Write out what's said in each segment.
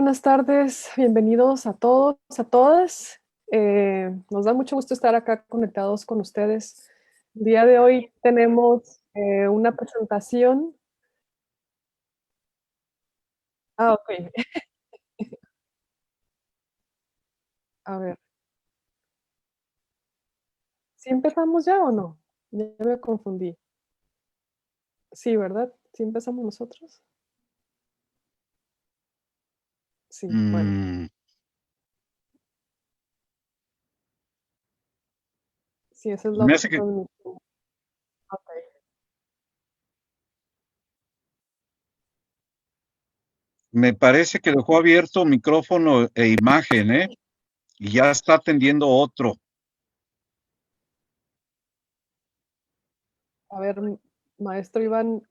buenas tardes, bienvenidos a todos, a todas. Nos da mucho gusto estar acá conectados con ustedes. El día de hoy tenemos una presentación. Ok, a ver, ¿sí empezamos ya o no? Ya me confundí. Sí, ¿verdad? ¿Sí empezamos nosotros? Sí, bueno, Mm, sí, esa es la me hace que, opción. Ok. me parece que dejó abierto micrófono e imagen, ¿eh? Y ya está atendiendo otro. A ver, maestro Iván,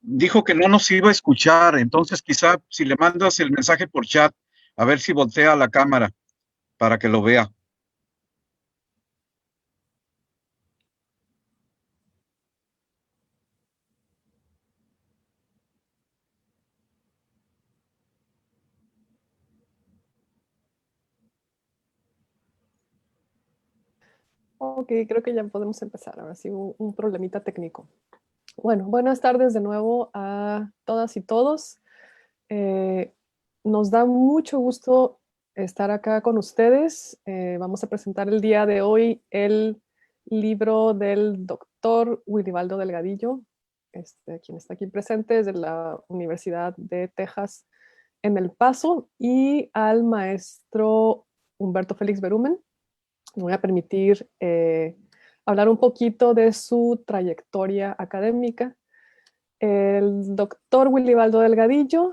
Dijo que no nos iba a escuchar, entonces quizá si le mandas el mensaje por chat, a ver si voltea la cámara para que lo vea. ok, creo que ya podemos empezar. Ahora sí, un problemita técnico. Bueno, buenas tardes de nuevo a todas y todos. Eh, Nos da mucho gusto estar acá con ustedes. Vamos a presentar el día de hoy el libro del doctor Wilibaldo Delgadillo, quien está aquí presente desde la Universidad de Texas en El Paso, y al maestro Humberto Félix Berumen. Me voy a permitir hablar un poquito de su trayectoria académica. El doctor Wilibaldo Delgadillo,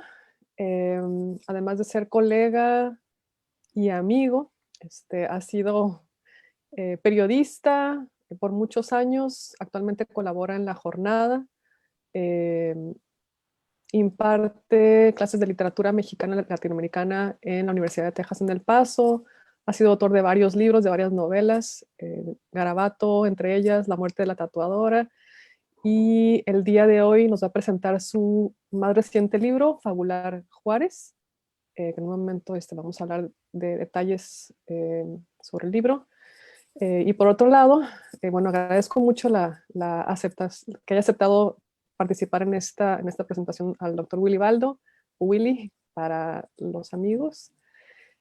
eh, además de ser colega y amigo, ha sido periodista por muchos años, actualmente colabora en La Jornada, eh, imparte clases de literatura mexicana y latinoamericana en la Universidad de Texas en El Paso, ha sido autor de varios libros, de varias novelas, Garabato, entre ellas La muerte de la tatuadora, y el día de hoy nos va a presentar su más reciente libro, Fabular Juárez, que en un momento vamos a hablar de detalles sobre el libro. Y por otro lado, bueno, agradezco mucho que haya aceptado participar en esta presentación al doctor Willy Baldo, Willy para los amigos.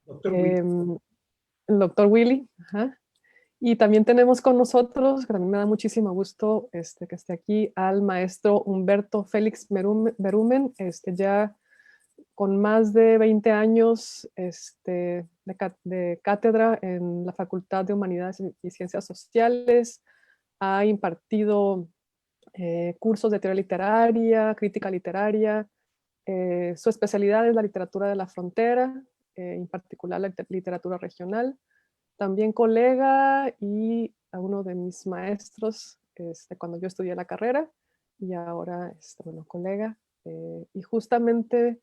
Doctor Will. Eh, el doctor Willy, ajá. Y también tenemos con nosotros, que también me da muchísimo gusto que esté aquí, al maestro Humberto Félix Berumen, ya con más de 20 años de cátedra en la Facultad de Humanidades y Ciencias Sociales. Ha impartido cursos de teoría literaria, crítica literaria. Su especialidad es la literatura de la frontera, en particular la literatura regional. También colega y a uno de mis maestros cuando yo estudié la carrera, y ahora, bueno, colega. Y justamente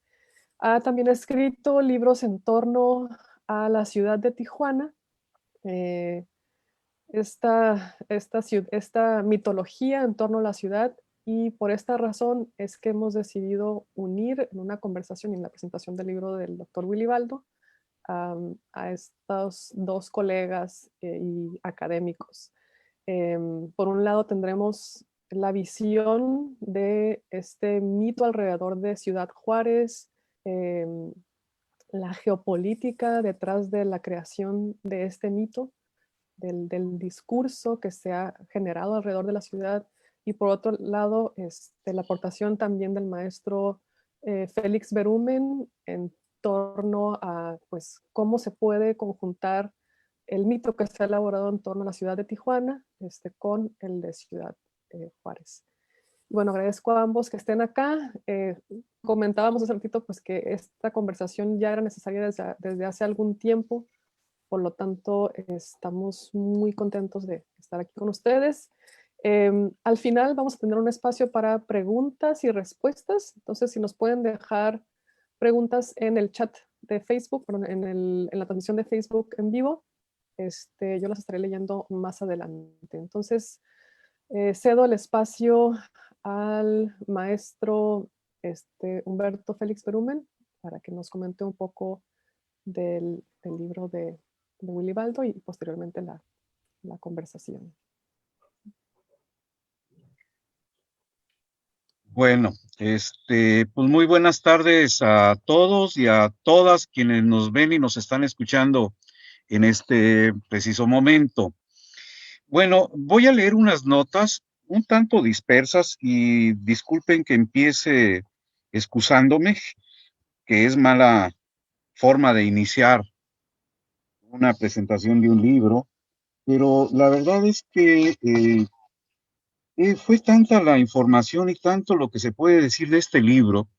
ha también escrito libros en torno a la ciudad de Tijuana, eh, esta mitología en torno a la ciudad, y por esta razón es que hemos decidido unir en una conversación y en la presentación del libro del doctor Willy Baldo a estos dos colegas y académicos. Por un lado tendremos la visión de este mito alrededor de Ciudad Juárez, eh, la geopolítica detrás de la creación de este mito, del discurso que se ha generado alrededor de la ciudad, y por otro lado la aportación también del maestro Félix Berumen en torno a pues, cómo se puede conjuntar el mito que se ha elaborado en torno a la ciudad de Tijuana con el de Ciudad Juárez. Bueno, agradezco a ambos que estén acá. Comentábamos hace ratito pues, que esta conversación ya era necesaria desde hace algún tiempo, por lo tanto, estamos muy contentos de estar aquí con ustedes. Al final vamos a tener un espacio para preguntas y respuestas. Entonces, si nos pueden dejar preguntas en el chat de Facebook, en la transmisión de Facebook en vivo, yo las estaré leyendo más adelante. Entonces, Cedo el espacio al maestro Humberto Félix Berumen para que nos comente un poco del libro de Willy Baldo y posteriormente la conversación. Bueno, pues muy buenas tardes a todos y a todas quienes nos ven y nos están escuchando en este preciso momento. Bueno, voy a leer unas notas un tanto dispersas y disculpen que empiece excusándome, que es mala forma de iniciar una presentación de un libro, pero la verdad es que fue tanta la información y tanto lo que se puede decir de este libro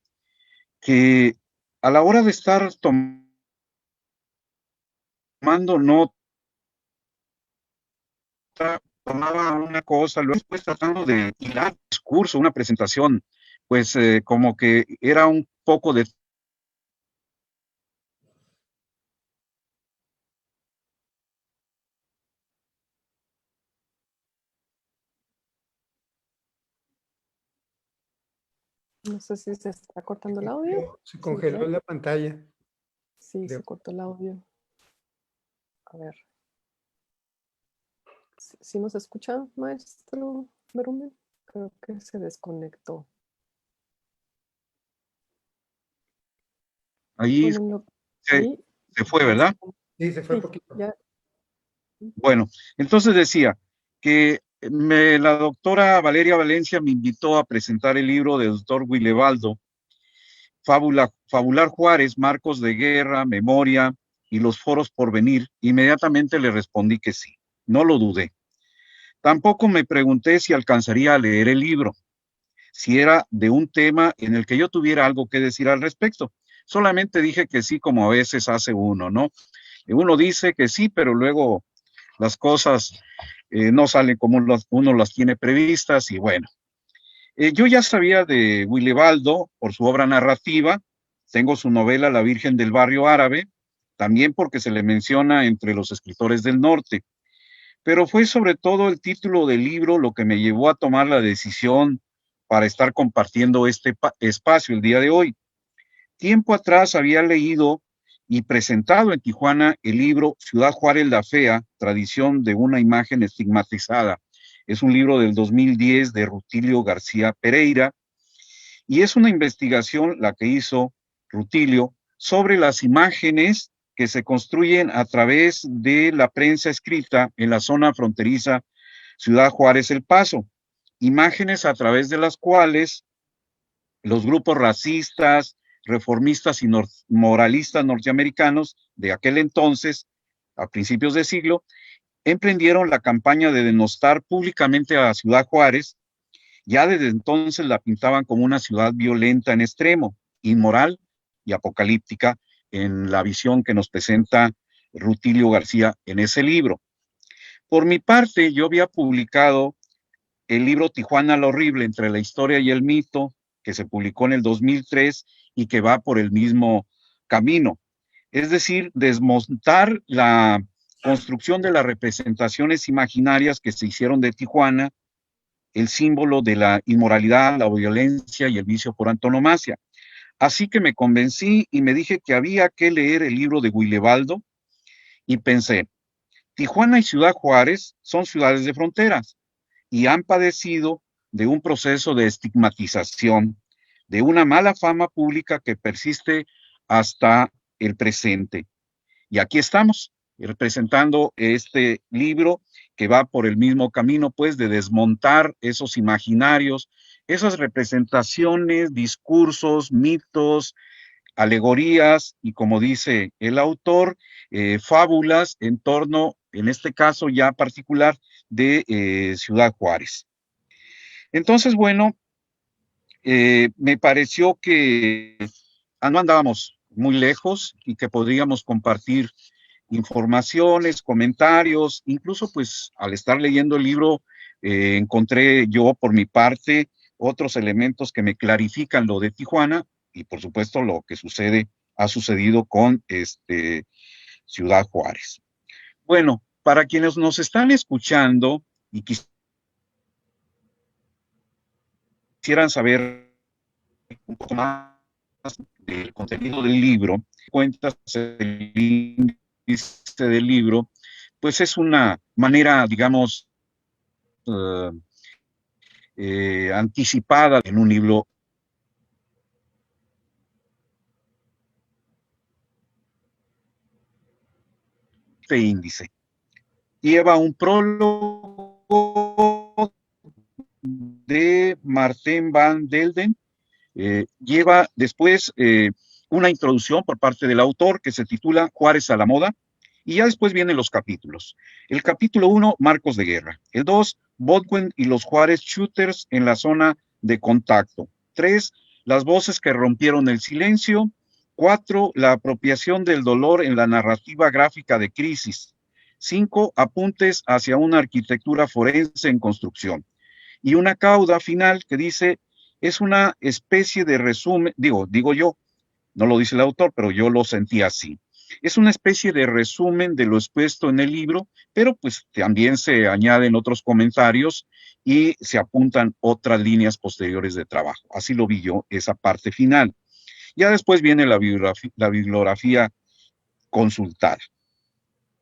que a la hora de estar tomando nota, tomaba una cosa, luego después tratando de hilar un discurso, una presentación, pues como que era un poco de... No sé si se está cortando el audio. Se congeló la pantalla. Sí, se cortó el audio. A ver. ¿Sí nos escuchan, maestro Berumen? Creo que se desconectó. Ahí Bueno, se fue, ¿verdad? Sí, se fue poquito. Ya. Bueno, entonces decía que la doctora Valeria Valencia me invitó a presentar el libro del doctor Willebaldo, Fabular Juárez, Marcos de Guerra, Memoria y los foros por venir. Inmediatamente le respondí que sí, no lo dudé. Tampoco me pregunté si alcanzaría a leer el libro, si era de un tema en el que yo tuviera algo que decir al respecto. Solamente dije que sí, como a veces hace uno, ¿no? Uno dice que sí, pero luego las cosas no salen como uno las tiene previstas y bueno. Yo ya sabía de Willebaldo por su obra narrativa, tengo su novela La Virgen del Barrio Árabe, también porque se le menciona entre los escritores del norte, pero fue sobre todo el título del libro lo que me llevó a tomar la decisión para estar compartiendo este espacio el día de hoy. Tiempo atrás había leído y presentado en Tijuana el libro Ciudad Juárez la Fea, tradición de una imagen estigmatizada. Es un libro del 2010 de Rutilio García Pereira y es una investigación la que hizo Rutilio sobre las imágenes que se construyen a través de la prensa escrita en la zona fronteriza Ciudad Juárez El Paso. Imágenes a través de las cuales los grupos racistas, reformistas y moralistas norteamericanos de aquel entonces, a principios de siglo, emprendieron la campaña de denostar públicamente a Ciudad Juárez. Ya desde entonces la pintaban como una ciudad violenta en extremo, inmoral y apocalíptica en la visión que nos presenta Rutilio García en ese libro. Por mi parte, yo había publicado el libro Tijuana lo horrible entre la historia y el mito, que se publicó en el 2003 y que va por el mismo camino. Es decir, desmontar la construcción de las representaciones imaginarias que se hicieron de Tijuana, el símbolo de la inmoralidad, la violencia y el vicio por antonomasia. Así que me convencí y me dije que había que leer el libro de Willebaldo y pensé, Tijuana y Ciudad Juárez son ciudades de fronteras y han padecido de un proceso de estigmatización, de una mala fama pública que persiste hasta el presente. Y aquí estamos, representando este libro que va por el mismo camino, pues, de desmontar esos imaginarios, esas representaciones, discursos, mitos, alegorías y, como dice el autor, fábulas en torno, en este caso ya particular, de Ciudad Juárez. Entonces, bueno, me pareció que no andábamos muy lejos y que podríamos compartir informaciones, comentarios, incluso pues al estar leyendo el libro encontré yo por mi parte otros elementos que me clarifican lo de Tijuana y por supuesto lo que ha sucedido con Ciudad Juárez. Bueno, para quienes nos están escuchando y quisieran saber un poco más del contenido del libro, cuentas el índice del libro, pues es una manera, digamos, uh, anticipada en un libro de índice. Lleva un prólogo de Martín van Delden, lleva después una introducción por parte del autor que se titula Juárez a la moda, y ya después vienen los capítulos. El capítulo 1, Marcos de Guerra. El 2, Baldwin y los Juárez Shooters en la zona de contacto. 3, las voces que rompieron el silencio. 4, la apropiación del dolor en la narrativa gráfica de Crisis. 5, apuntes hacia una arquitectura forense en construcción. Y una cauda final que dice, es una especie de resumen, digo yo, no lo dice el autor, pero yo lo sentí así. Es una especie de resumen de lo expuesto en el libro, pero pues también se añaden otros comentarios y se apuntan otras líneas posteriores de trabajo. Así lo vi yo, esa parte final. Ya después viene la bibliografía consultada.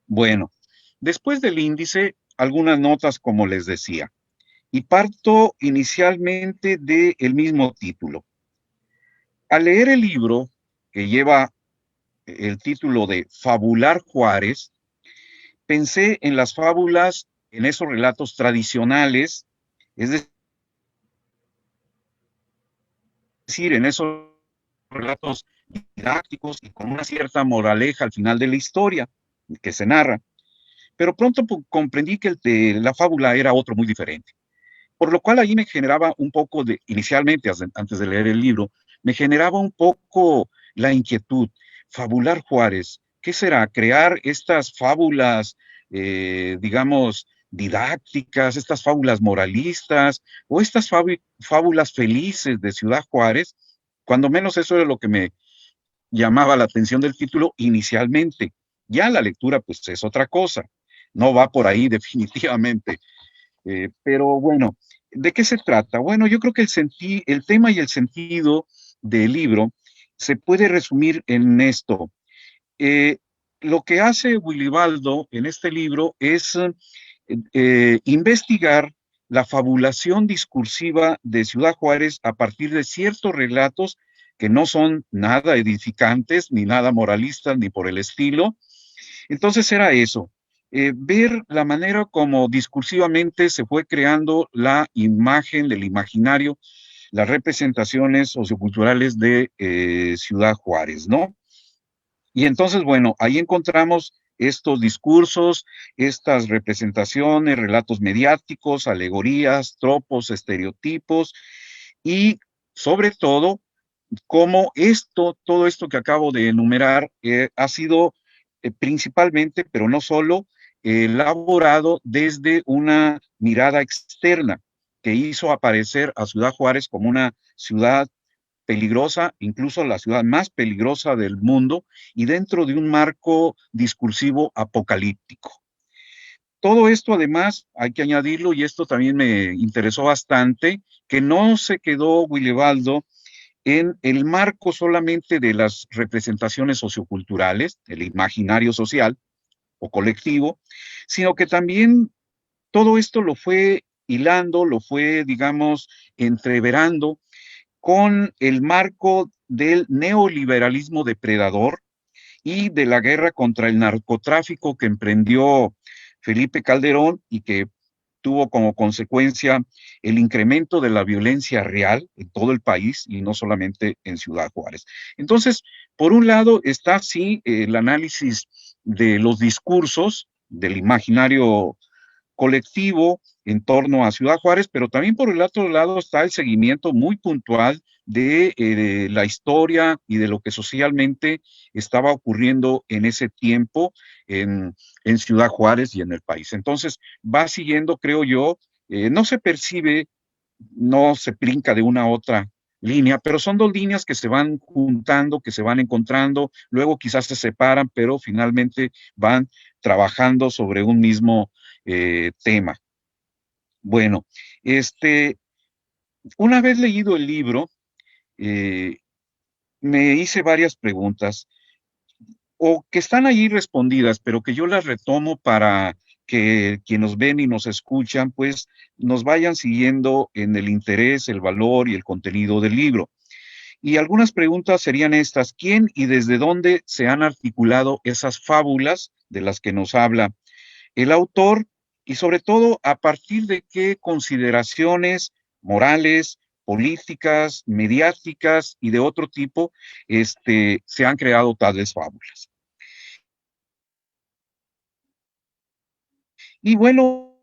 Bueno, después del índice, algunas notas, como les decía, y parto inicialmente del mismo título. Al leer el libro, que lleva el título de Fabular Juárez, pensé en las fábulas, en esos relatos tradicionales, es decir, en esos relatos didácticos y con una cierta moraleja al final de la historia que se narra. Pero pronto comprendí que la fábula era otro muy diferente. Por lo cual ahí me generaba un poco de, inicialmente, antes de leer el libro, me generaba un poco la inquietud. Fabular Juárez, ¿qué será? ¿Crear estas fábulas, digamos, didácticas, estas fábulas moralistas, o estas fábulas felices de Ciudad Juárez? Cuando menos eso era lo que me llamaba la atención del título inicialmente. Ya la lectura, pues, es otra cosa. No va por ahí definitivamente. Pero bueno, ¿de qué se trata? Bueno, yo creo que el tema y el sentido del libro se puede resumir en esto. Eh, lo que hace Willy Baldo en este libro es investigar la fabulación discursiva de Ciudad Juárez a partir de ciertos relatos que no son nada edificantes, ni nada moralistas, ni por el estilo. Entonces era eso, ver la manera como discursivamente se fue creando la imagen del imaginario, las representaciones socioculturales de Ciudad Juárez, ¿no? Y entonces, bueno, ahí encontramos estos discursos, estas representaciones, relatos mediáticos, alegorías, tropos, estereotipos y sobre todo cómo todo esto que acabo de enumerar, ha sido principalmente, pero no solo, elaborado desde una mirada externa que hizo aparecer a Ciudad Juárez como una ciudad peligrosa, incluso la ciudad más peligrosa del mundo, y dentro de un marco discursivo apocalíptico. Todo esto, además, hay que añadirlo, y esto también me interesó bastante, que no se quedó Willebaldo en el marco solamente de las representaciones socioculturales, el imaginario social o colectivo, sino que también todo esto lo fue hilando, lo fue, digamos, entreverando con el marco del neoliberalismo depredador y de la guerra contra el narcotráfico que emprendió Felipe Calderón y que tuvo como consecuencia el incremento de la violencia real en todo el país y no solamente en Ciudad Juárez. Entonces, por un lado está sí el análisis de los discursos, del imaginario colectivo en torno a Ciudad Juárez, pero también por el otro lado está el seguimiento muy puntual de la historia y de lo que socialmente estaba ocurriendo en ese tiempo en Ciudad Juárez y en el país. Entonces, va siguiendo, creo yo, no se percibe, no se brinca de una a otra línea, pero son dos líneas que se van juntando, que se van encontrando, luego quizás se separan, pero finalmente van trabajando sobre un mismo tema. Bueno, Una vez leído el libro, eh, me hice varias preguntas, o que están ahí respondidas, pero que yo las retomo para que quienes nos ven y nos escuchan, pues nos vayan siguiendo en el interés, el valor y el contenido del libro. Y algunas preguntas serían estas: ¿quién y desde dónde se han articulado esas fábulas de las que nos habla el autor? Y sobre todo, ¿a partir de qué consideraciones morales, políticas, mediáticas y de otro tipo se han creado tales fábulas? Y bueno,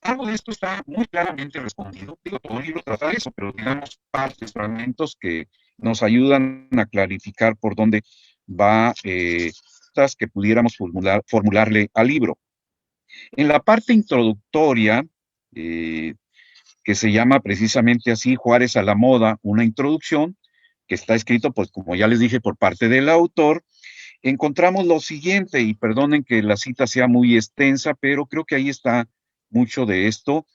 algo de esto está muy claramente respondido. Digo, todo el libro trata de eso, pero digamos partes, fragmentos que nos ayudan a clarificar por dónde va que pudiéramos formularle al libro. En la parte introductoria, eh, que se llama precisamente así, Juárez a la moda, una introducción, que está escrito, pues como ya les dije, por parte del autor, encontramos lo siguiente, y perdonen que la cita sea muy extensa, pero creo que ahí está mucho de esto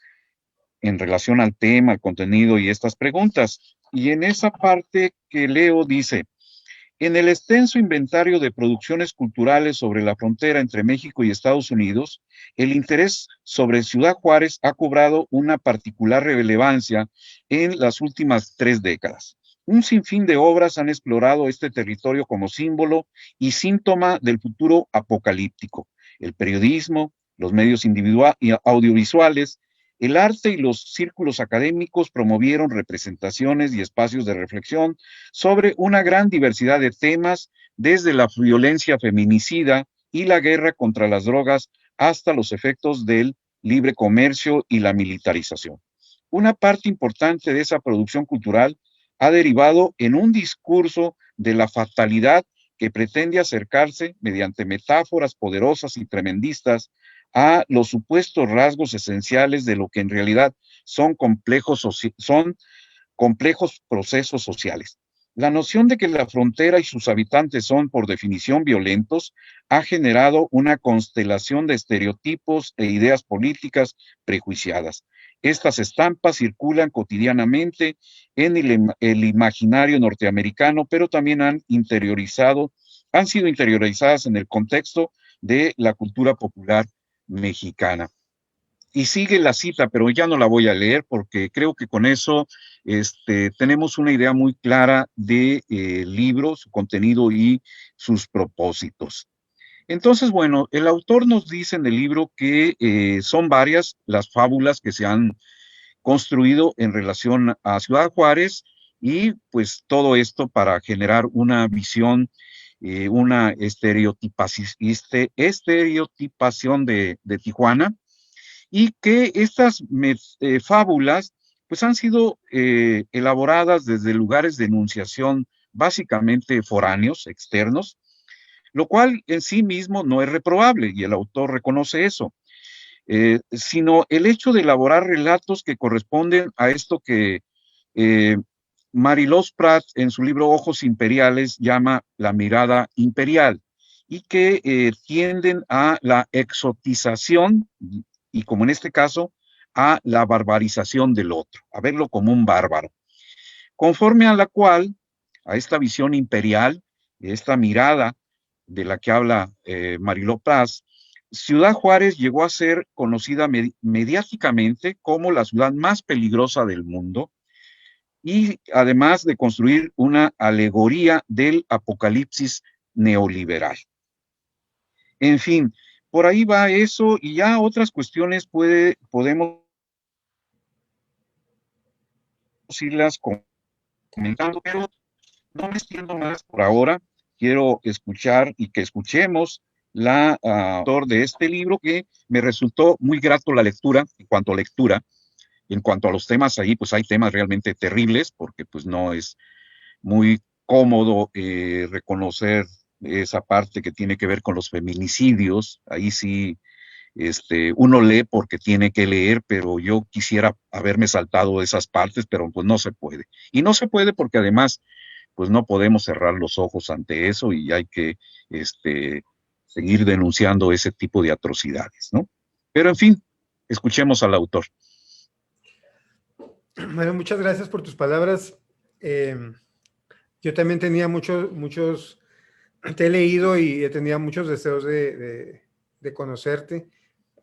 en relación al tema, al contenido y estas preguntas. Y en esa parte que leo dice: en el extenso inventario de producciones culturales sobre la frontera entre México y Estados Unidos, el interés sobre Ciudad Juárez ha cobrado una particular relevancia en las últimas 3 décadas. Un sinfín de obras han explorado este territorio como símbolo y síntoma del futuro apocalíptico. El periodismo, los medios y audiovisuales, el arte y los círculos académicos promovieron representaciones y espacios de reflexión sobre una gran diversidad de temas, desde la violencia feminicida y la guerra contra las drogas hasta los efectos del libre comercio y la militarización. Una parte importante de esa producción cultural ha derivado en un discurso de la fatalidad que pretende acercarse, mediante metáforas poderosas y tremendistas, a los supuestos rasgos esenciales de lo que en realidad son complejos procesos sociales. La noción de que la frontera y sus habitantes son, por definición, violentos, ha generado una constelación de estereotipos e ideas políticas prejuiciadas. Estas estampas circulan cotidianamente en el imaginario norteamericano, pero también han sido interiorizadas en el contexto de la cultura popular mexicana. Y sigue la cita, pero ya no la voy a leer porque creo que con eso tenemos una idea muy clara del libro, su contenido y sus propósitos. Entonces, bueno, el autor nos dice en el libro que son varias las fábulas que se han construido en relación a Ciudad Juárez, y pues todo esto para generar una visión, una estereotipación de Tijuana, y que estas fábulas pues han sido elaboradas desde lugares de enunciación básicamente foráneos, externos, lo cual en sí mismo no es reprobable, y el autor reconoce eso, sino el hecho de elaborar relatos que corresponden a esto que eh, Marie-Laure Prat en su libro Ojos Imperiales llama la mirada imperial, y que tienden a la exotización, y como en este caso, a la barbarización del otro, a verlo como un bárbaro, conforme a la cual, a esta visión imperial, esta mirada de la que habla Marie-Laure Prat, Ciudad Juárez llegó a ser conocida mediáticamente como la ciudad más peligrosa del mundo, y además de construir una alegoría del apocalipsis neoliberal. En fin, por ahí va eso, y ya otras cuestiones podemos irlas comentando, pero no me extiendo más por ahora. Quiero escuchar y que escuchemos la autor de este libro, que me resultó muy grato la lectura. En cuanto a los temas ahí, pues hay temas realmente terribles, porque pues no es muy cómodo reconocer esa parte que tiene que ver con los feminicidios. Ahí sí, uno lee porque tiene que leer, pero yo quisiera haberme saltado esas partes, pero pues no se puede. Y no se puede porque además, pues no podemos cerrar los ojos ante eso, y hay que seguir denunciando ese tipo de atrocidades, ¿no? Pero en fin, escuchemos al autor. Bueno, muchas gracias por tus palabras. Yo también tenía te he leído y tenía muchos deseos de conocerte.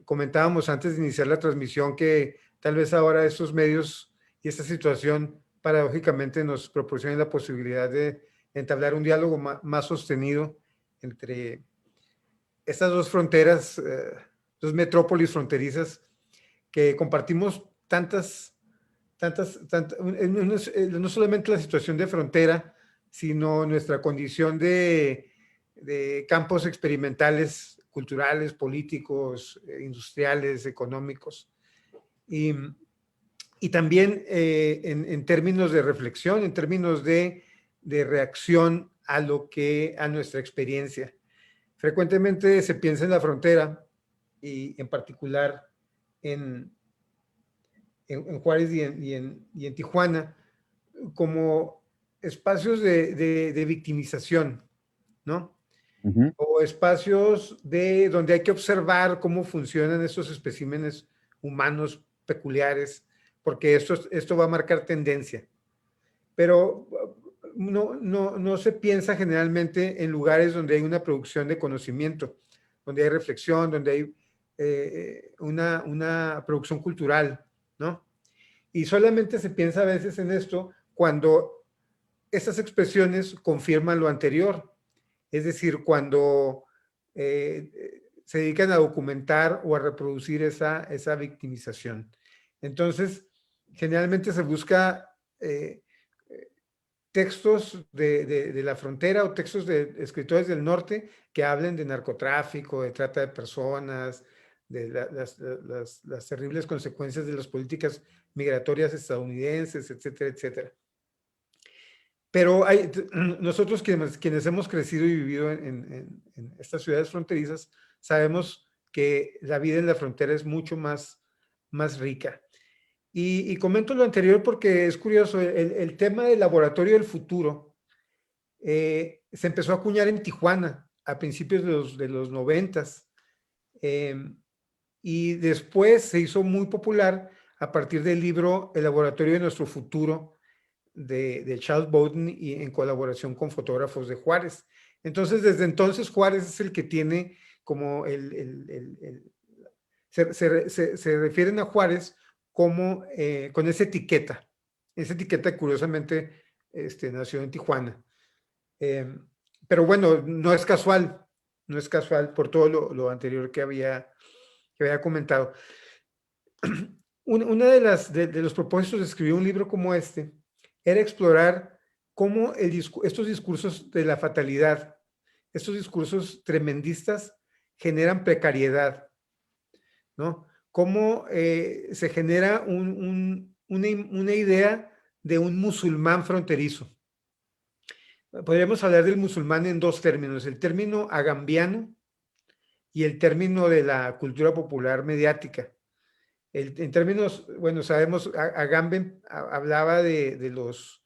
Comentábamos antes de iniciar la transmisión que tal vez ahora estos medios y esta situación paradójicamente nos proporcionen la posibilidad de entablar un diálogo más sostenido entre estas dos fronteras, dos metrópolis fronterizas que compartimos no solamente la situación de frontera, sino nuestra condición de campos experimentales, culturales, políticos, industriales, económicos. Y también en términos de reflexión, en términos de reacción a nuestra experiencia. Frecuentemente se piensa en la frontera y en particular en Juárez y en Tijuana como espacios de victimización, ¿no? Ujú. O espacios donde hay que observar cómo funcionan estos especímenes humanos peculiares, porque esto va a marcar tendencia. Pero no se piensa generalmente en lugares donde hay una producción de conocimiento, donde hay reflexión, donde hay una producción cultural, ¿no? Y solamente se piensa a veces en esto cuando estas expresiones confirman lo anterior, es decir, cuando se dedican a documentar o a reproducir esa victimización. Entonces, generalmente se busca textos de la frontera o textos de escritores del norte que hablen de narcotráfico, de trata de personas, de las terribles consecuencias de las políticas migratorias estadounidenses, etcétera, etcétera. Pero nosotros quienes hemos crecido y vivido en estas ciudades fronterizas, sabemos que la vida en la frontera es mucho más rica. Y comento lo anterior porque es curioso, el tema del laboratorio del futuro se empezó a acuñar en Tijuana a principios de los 90s, y después se hizo muy popular a partir del libro El laboratorio de nuestro futuro de Charles Bowden y en colaboración con fotógrafos de Juárez. Entonces, desde entonces Juárez es el que tiene como se refieren a Juárez como con esa etiqueta curiosamente nació en Tijuana. Pero bueno, no es casual por todo lo anterior que había comentado. Una de los propósitos de escribir un libro como este era explorar cómo estos discursos de la fatalidad, estos discursos tremendistas generan precariedad, ¿no? Cómo se genera una idea de un musulmán fronterizo. Podríamos hablar del musulmán en dos términos, el término agambiano y el término de la cultura popular mediática. En términos, bueno, sabemos, Agamben hablaba de los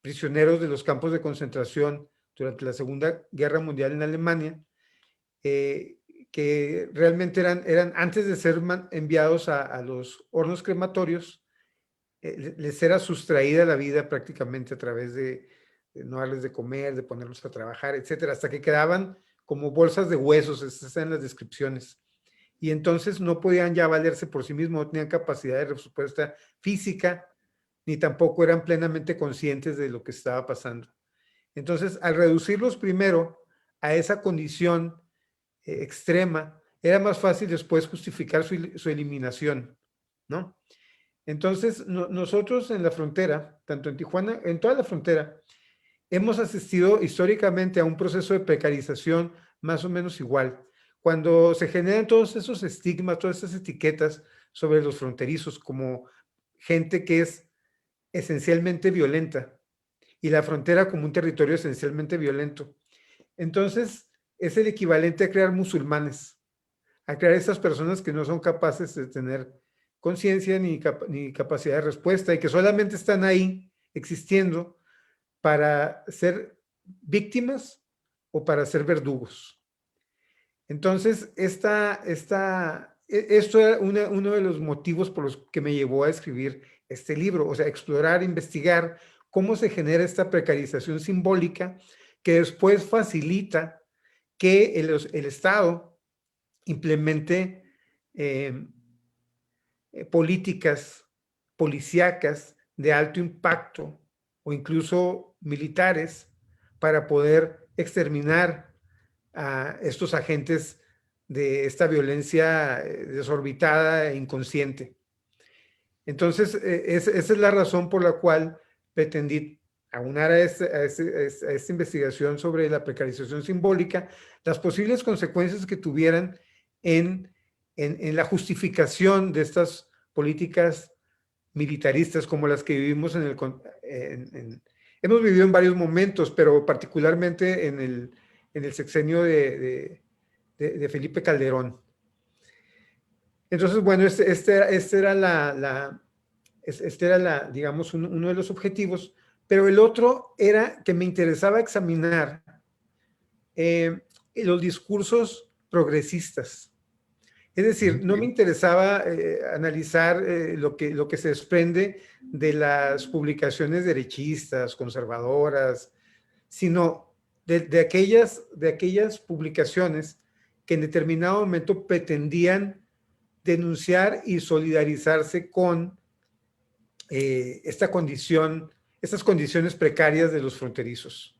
prisioneros de los campos de concentración durante la Segunda Guerra Mundial en Alemania, que realmente eran antes de ser enviados a los hornos crematorios, les era sustraída la vida prácticamente a través de no darles de comer, de ponerlos a trabajar, etcétera, hasta que quedaban como bolsas de huesos, esas eran las descripciones. Y entonces no podían ya valerse por sí mismos, no tenían capacidad de respuesta física, ni tampoco eran plenamente conscientes de lo que estaba pasando. Entonces, al reducirlos primero a esa condición extrema, era más fácil después justificar su eliminación, ¿no? Entonces, nosotros en la frontera, tanto en Tijuana, en toda la frontera, hemos asistido históricamente a un proceso de precarización más o menos igual. Cuando se generan todos esos estigmas, todas esas etiquetas sobre los fronterizos como gente que es esencialmente violenta y la frontera como un territorio esencialmente violento. Entonces, es el equivalente a crear musulmanes, a crear esas personas que no son capaces de tener conciencia ni capacidad de respuesta y que solamente están ahí existiendo para ser víctimas o para ser verdugos. Entonces, esto era uno de los motivos por los que me llevó a escribir este libro, o sea, explorar, investigar cómo se genera esta precarización simbólica que después facilita que el Estado implemente políticas policíacas de alto impacto o incluso militares para poder exterminar a estos agentes de esta violencia desorbitada e inconsciente. Entonces, esa es la razón por la cual pretendí aunar a esta investigación sobre la precarización simbólica las posibles consecuencias que tuvieran en la justificación de estas políticas militaristas como las que vivimos hemos vivido en varios momentos, pero particularmente en el sexenio de Felipe Calderón. Entonces, bueno, este era digamos, uno de los objetivos, pero el otro era que me interesaba examinar los discursos progresistas. Es decir, no me interesaba analizar lo que se desprende de las publicaciones derechistas, conservadoras, sino de aquellas publicaciones que en determinado momento pretendían denunciar y solidarizarse con estas condiciones precarias de los fronterizos.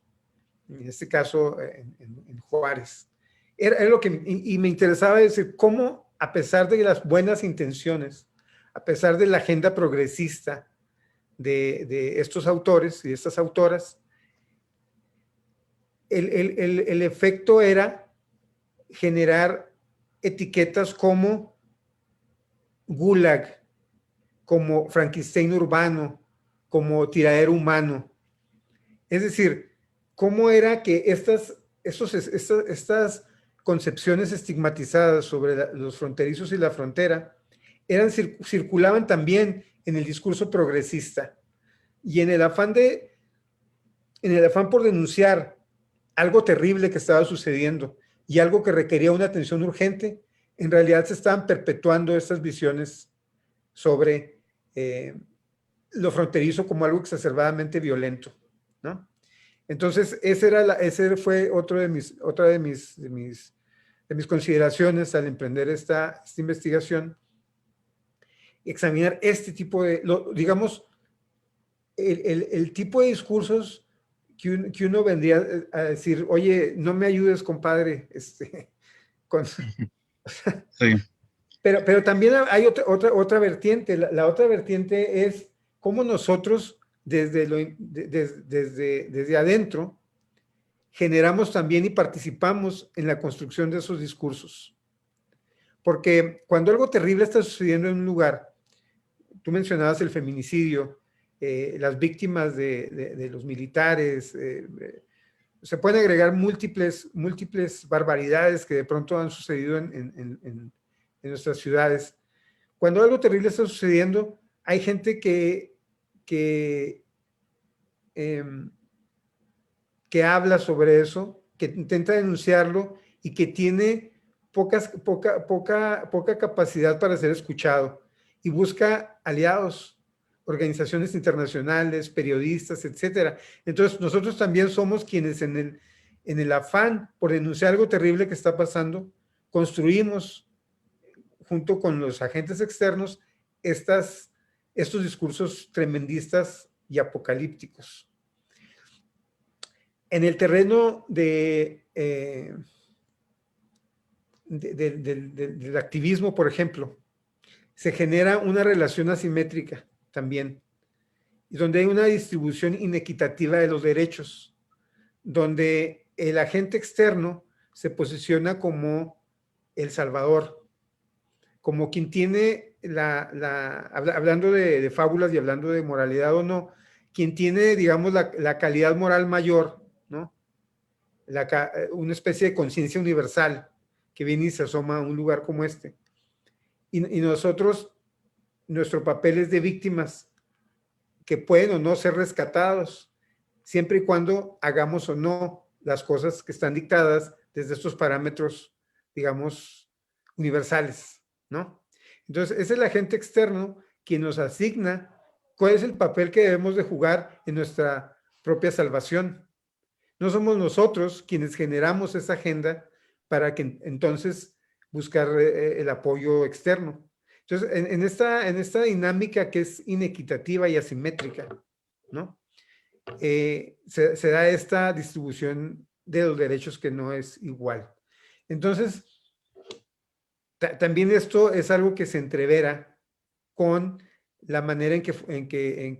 En este caso, en Juárez. Era lo que, y me interesaba decir cómo, a pesar de las buenas intenciones, a pesar de la agenda progresista de estos autores y de estas autoras, el efecto era generar etiquetas como Gulag, como Frankenstein urbano, como tiradero humano. Es decir, cómo era que estas concepciones estigmatizadas sobre los fronterizos y la frontera circulaban también en el discurso progresista. Y en el afán por denunciar algo terrible que estaba sucediendo y algo que requería una atención urgente, en realidad se estaban perpetuando estas visiones sobre lo fronterizo como algo exacerbadamente violento, ¿no? Entonces, ese fue otra de mis consideraciones al emprender esta investigación, examinar este tipo de, digamos, el tipo de discursos que uno vendría a decir, oye, no me ayudes, compadre, Sí. Pero también hay otra vertiente. La otra vertiente es cómo nosotros desde adentro generamos también y participamos en la construcción de esos discursos. Porque cuando algo terrible está sucediendo en un lugar, tú mencionabas el feminicidio, las víctimas de los militares, se pueden agregar múltiples barbaridades que de pronto han sucedido en nuestras ciudades. Cuando algo terrible está sucediendo, hay gente que habla sobre eso, que intenta denunciarlo y que tiene poca capacidad para ser escuchado y busca aliados, organizaciones internacionales, periodistas, etcétera. Entonces, nosotros también somos quienes en el afán por denunciar algo terrible que está pasando, construimos junto con los agentes externos estos discursos tremendistas y apocalípticos. En el terreno del activismo, por ejemplo, se genera una relación asimétrica también, donde hay una distribución inequitativa de los derechos, donde el agente externo se posiciona como el salvador, como quien tiene hablando de fábulas y hablando de moralidad o no, quien tiene, digamos, la calidad moral mayor, ¿no? Una especie de conciencia universal que viene y se asoma a un lugar como este. Y nosotros, nuestro papel es de víctimas que pueden o no ser rescatados, siempre y cuando hagamos o no las cosas que están dictadas desde estos parámetros, digamos, universales, ¿no? Entonces, es el agente externo quien nos asigna ¿cuál es el papel que debemos de jugar en nuestra propia salvación? No somos nosotros quienes generamos esa agenda para que entonces buscar el apoyo externo. Entonces, en esta dinámica que es inequitativa y asimétrica, ¿no? Se da esta distribución de los derechos que no es igual. Entonces, también esto es algo que se entrevera con la manera en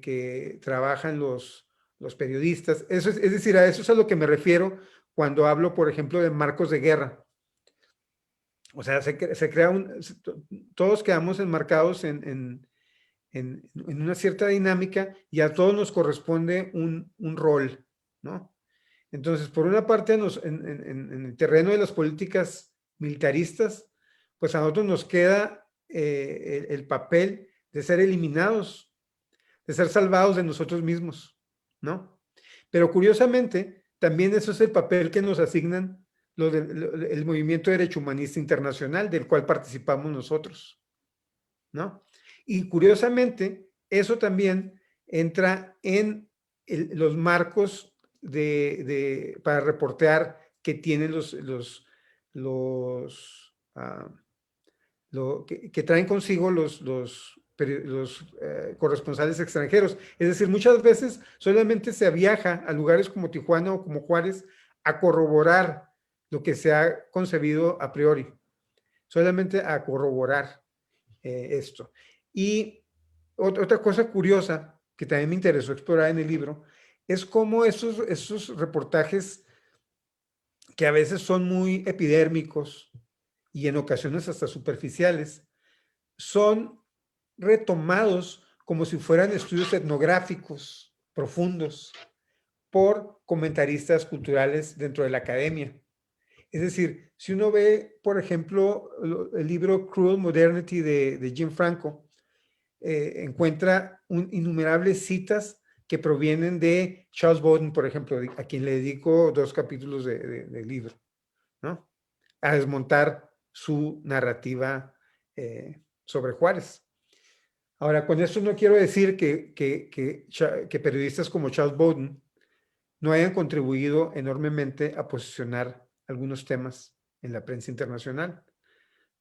que trabajan los periodistas. Eso es decir, a eso es a lo que me refiero cuando hablo, por ejemplo, de marcos de guerra. O sea, se crea todos quedamos enmarcados en una cierta dinámica y a todos nos corresponde un rol, ¿no? Entonces, por una parte, en el terreno de las políticas militaristas, pues a nosotros nos queda el papel de ser eliminados, de ser salvados de nosotros mismos, ¿no? Pero curiosamente, también eso es el papel que nos asignan el Movimiento de Derecho Humanista Internacional, del cual participamos nosotros, ¿no? Y curiosamente, eso también entra en los marcos para reportear que tienen que traen consigo los corresponsales extranjeros. Es decir, muchas veces solamente se viaja a lugares como Tijuana o como Juárez a corroborar lo que se ha concebido a priori, solamente a corroborar esto. Y otra cosa curiosa que también me interesó explorar en el libro es cómo esos reportajes que a veces son muy epidérmicos y en ocasiones hasta superficiales, son retomados como si fueran estudios etnográficos profundos por comentaristas culturales dentro de la academia. Es decir, si uno ve, por ejemplo, el libro Cruel Modernity de Jim Franco, encuentra innumerables citas que provienen de Charles Bowden, por ejemplo, a quien le dedico 2 capítulos del libro, ¿no? A desmontar su narrativa sobre Juárez. Ahora, con esto no quiero decir que periodistas como Charles Bowden no hayan contribuido enormemente a posicionar algunos temas en la prensa internacional,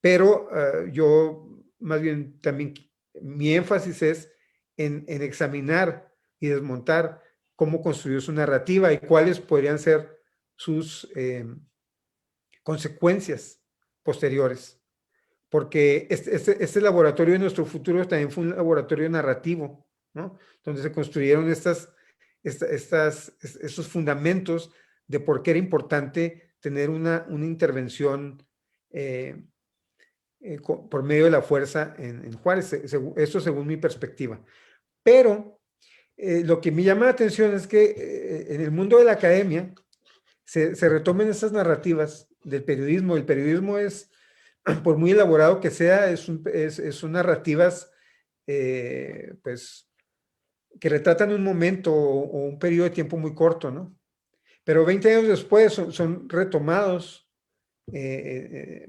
pero yo más bien también mi énfasis es en examinar y desmontar cómo construyó su narrativa y cuáles podrían ser sus consecuencias posteriores. Porque este laboratorio de nuestro futuro también fue un laboratorio narrativo, ¿no? Donde se construyeron estos fundamentos de por qué era importante tener una intervención por medio de la fuerza en Juárez, esto según mi perspectiva. Pero lo que me llama la atención es que en el mundo de la academia se retomen esas narrativas del periodismo. El periodismo es, por muy elaborado que sea, son narrativas pues, que retratan un momento o un periodo de tiempo muy corto, ¿no? Pero 20 años después son retomados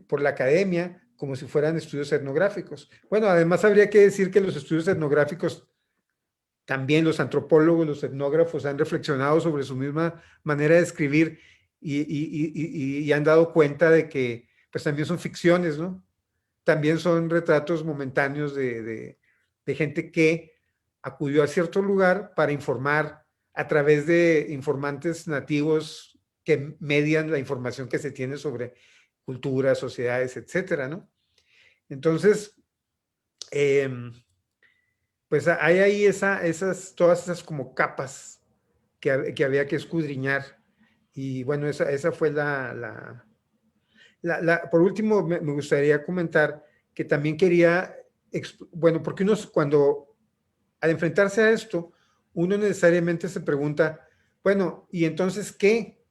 por la academia como si fueran estudios etnográficos. Bueno, además habría que decir que los estudios etnográficos, también los antropólogos, los etnógrafos han reflexionado sobre su misma manera de escribir y han dado cuenta de que pues también son ficciones, ¿no? También son retratos momentáneos de gente que acudió a cierto lugar para informar a través de informantes nativos que median la información que se tiene sobre culturas, sociedades, etcétera, ¿no? Entonces, pues hay ahí todas esas como capas que había que escudriñar. Y bueno, esa fue por último, me gustaría comentar que también quería, bueno, porque uno al enfrentarse a esto, uno necesariamente se pregunta, bueno, ¿y entonces qué?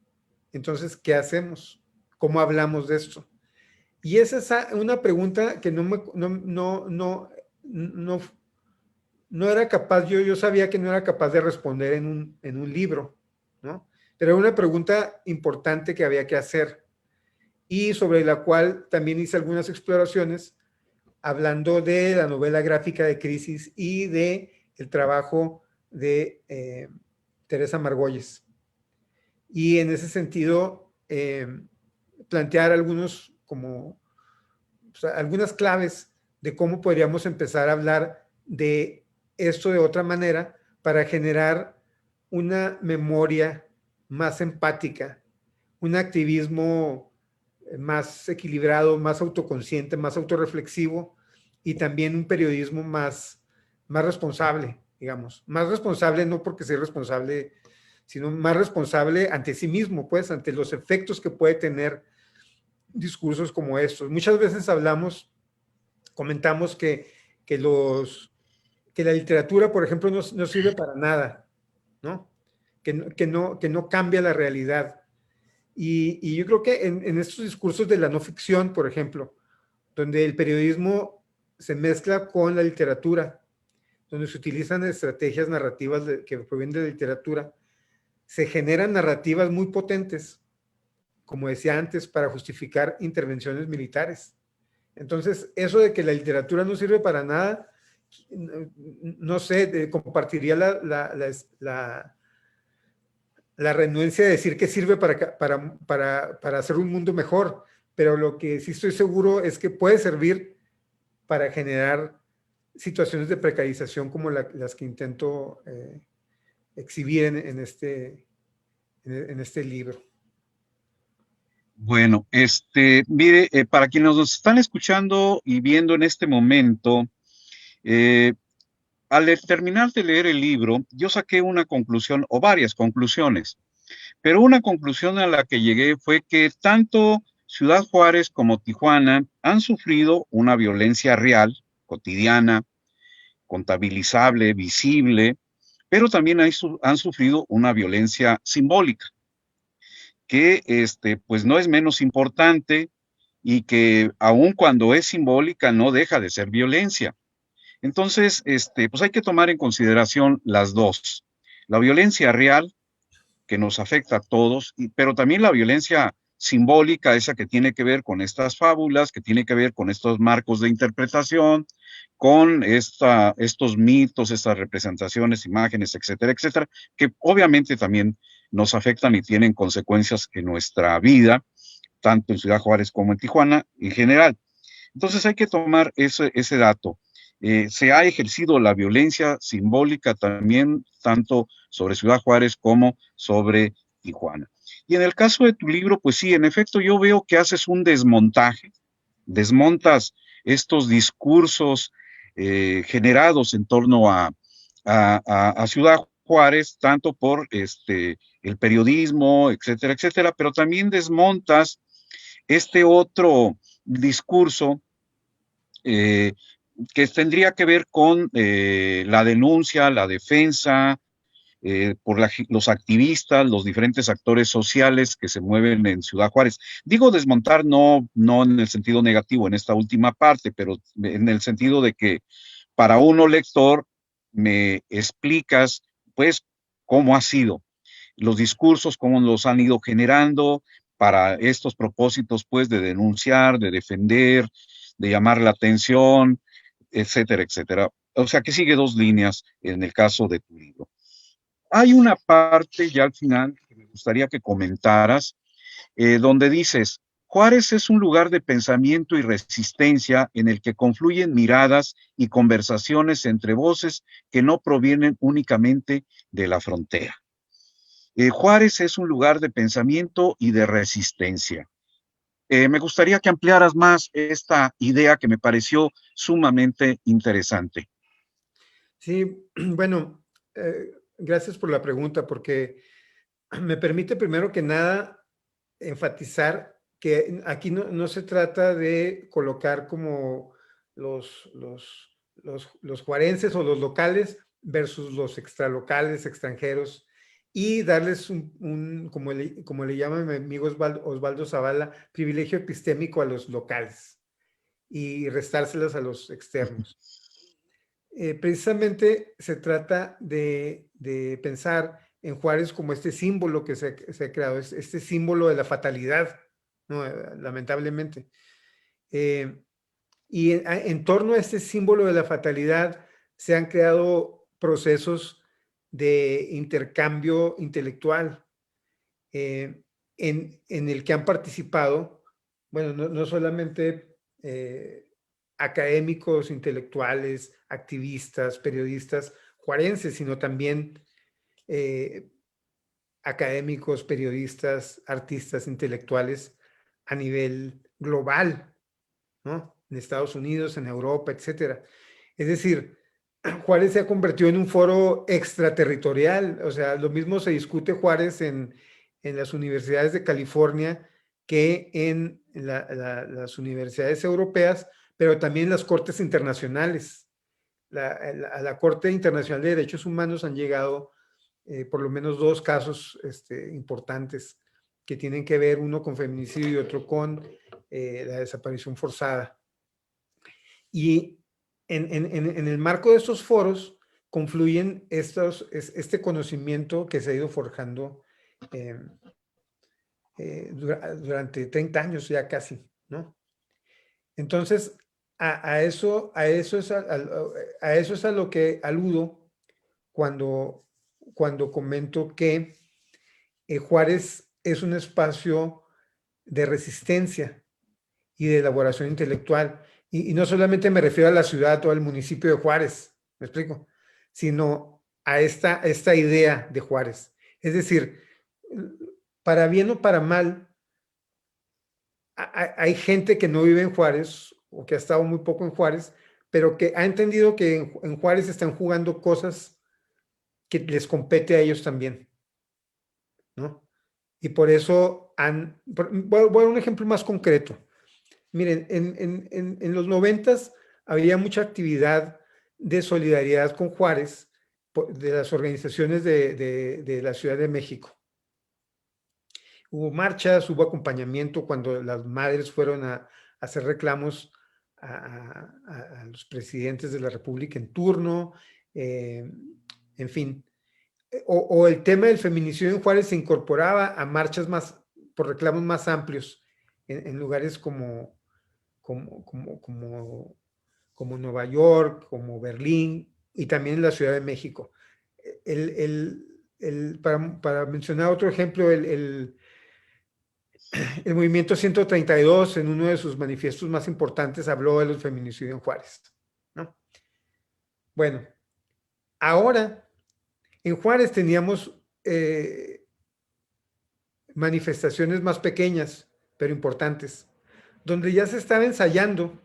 Entonces, ¿qué hacemos? ¿Cómo hablamos de esto? Y esa es una pregunta que no era capaz, yo sabía que no era capaz de responder en un libro, ¿no? Pero era una pregunta importante que había que hacer y sobre la cual también hice algunas exploraciones hablando de la novela gráfica de Crisis y de el trabajo de Teresa Margolles. Y en ese sentido, plantear algunas claves de cómo podríamos empezar a hablar de esto de otra manera para generar una memoria más empática, un activismo más equilibrado, más autoconsciente, más autorreflexivo, y también un periodismo más responsable, digamos. Más responsable no porque sea responsable, sino más responsable ante sí mismo, pues, ante los efectos que puede tener discursos como estos. Muchas veces comentamos que la literatura, por ejemplo, no sirve para nada, ¿no? Que no cambia la realidad. Y yo creo que en estos discursos de la no ficción, por ejemplo, donde el periodismo se mezcla con la literatura, donde se utilizan estrategias narrativas que provienen de la literatura, se generan narrativas muy potentes, como decía antes, para justificar intervenciones militares. Entonces, eso de que la literatura no sirve para nada, no sé, compartiría la renuencia de decir que sirve para hacer un mundo mejor, pero lo que sí estoy seguro es que puede servir para generar situaciones de precarización como las que intento exhibir en este libro. Bueno, mire, para quienes nos están escuchando y viendo en este momento, al terminar de leer el libro, yo saqué una conclusión o varias conclusiones, pero una conclusión a la que llegué fue que tanto Ciudad Juárez como Tijuana han sufrido una violencia real, cotidiana, contabilizable, visible, pero también han sufrido una violencia simbólica, que pues no es menos importante y que aun cuando es simbólica no deja de ser violencia. Entonces, pues hay que tomar en consideración las dos. La violencia real, que nos afecta a todos, pero también la violencia simbólica, esa que tiene que ver con estas fábulas, que tiene que ver con estos marcos de interpretación, con estos mitos, estas representaciones, imágenes, etcétera, etcétera, que obviamente también nos afectan y tienen consecuencias en nuestra vida, tanto en Ciudad Juárez como en Tijuana en general. Entonces hay que tomar ese dato. Se ha ejercido la violencia simbólica también, tanto sobre Ciudad Juárez como sobre Tijuana. Y en el caso de tu libro, pues sí, en efecto, yo veo que haces un desmontaje, desmontas estos discursos generados en torno a Ciudad Juárez, tanto por el periodismo, etcétera, etcétera, pero también desmontas este otro discurso eh, que tendría que ver con la denuncia, la defensa, por los activistas, los diferentes actores sociales que se mueven en Ciudad Juárez. Digo desmontar no en el sentido negativo en esta última parte, pero en el sentido de que para uno lector me explicas pues cómo ha sido los discursos, cómo los han ido generando para estos propósitos pues de denunciar, de defender, de llamar la atención, etcétera, etcétera. O sea que sigue dos líneas en el caso de tu libro. Hay una parte ya al final que me gustaría que comentaras, donde dices, Juárez es un lugar de pensamiento y resistencia en el que confluyen miradas y conversaciones entre voces que no provienen únicamente de la frontera. Juárez es un lugar de pensamiento y de resistencia. Me gustaría que ampliaras más esta idea que me pareció sumamente interesante. Sí, bueno, gracias por la pregunta, porque me permite primero que nada enfatizar que aquí no se trata de colocar como los juarenses o los locales versus los extralocales, extranjeros, y darles como le llama mi amigo Osvaldo Zavala, privilegio epistémico a los locales y restárselas a los externos. Precisamente se trata de pensar en Juárez como este símbolo que se ha creado, este símbolo de la fatalidad, ¿no? Lamentablemente. Y en torno a este símbolo de la fatalidad se han creado procesos de intercambio intelectual en el que han participado, bueno, no solamente académicos, intelectuales, activistas, periodistas juarenses, sino también académicos, periodistas, artistas, intelectuales a nivel global, ¿no? En Estados Unidos, en Europa, etcétera. Es decir, Juárez se ha convertido en un foro extraterritorial, o sea, lo mismo se discute Juárez en las universidades de California que en las universidades europeas, pero también en las cortes internacionales. A la Corte Internacional de Derechos Humanos han llegado por lo menos 2 casos importantes que tienen que ver, uno con feminicidio y otro con la desaparición forzada. Y en el marco de estos foros confluyen este conocimiento que se ha ido forjando durante 30 años ya casi, ¿no? Entonces, a eso es a lo que aludo cuando comento que Juárez es un espacio de resistencia y de elaboración intelectual. Y no solamente me refiero a la ciudad o al municipio de Juárez, ¿me explico? Sino a esta idea de Juárez. Es decir, para bien o para mal, hay gente que no vive en Juárez o que ha estado muy poco en Juárez, pero que ha entendido que en Juárez están jugando cosas que les compete a ellos también, ¿no? Y por eso voy a dar un ejemplo más concreto. Miren, en los 90s había mucha actividad de solidaridad con Juárez de las organizaciones de la Ciudad de México. Hubo marchas, hubo acompañamiento cuando las madres fueron a hacer reclamos a los presidentes de la República en turno, en fin. O el tema del feminicidio en Juárez se incorporaba a marchas por reclamos más amplios en lugares como Nueva York, como Berlín y también en la Ciudad de México. Para mencionar otro ejemplo, el movimiento 132 en uno de sus manifiestos más importantes habló de los feminicidios en Juárez, ¿no? Bueno, ahora en Juárez teníamos manifestaciones más pequeñas, pero importantes, donde ya se estaba ensayando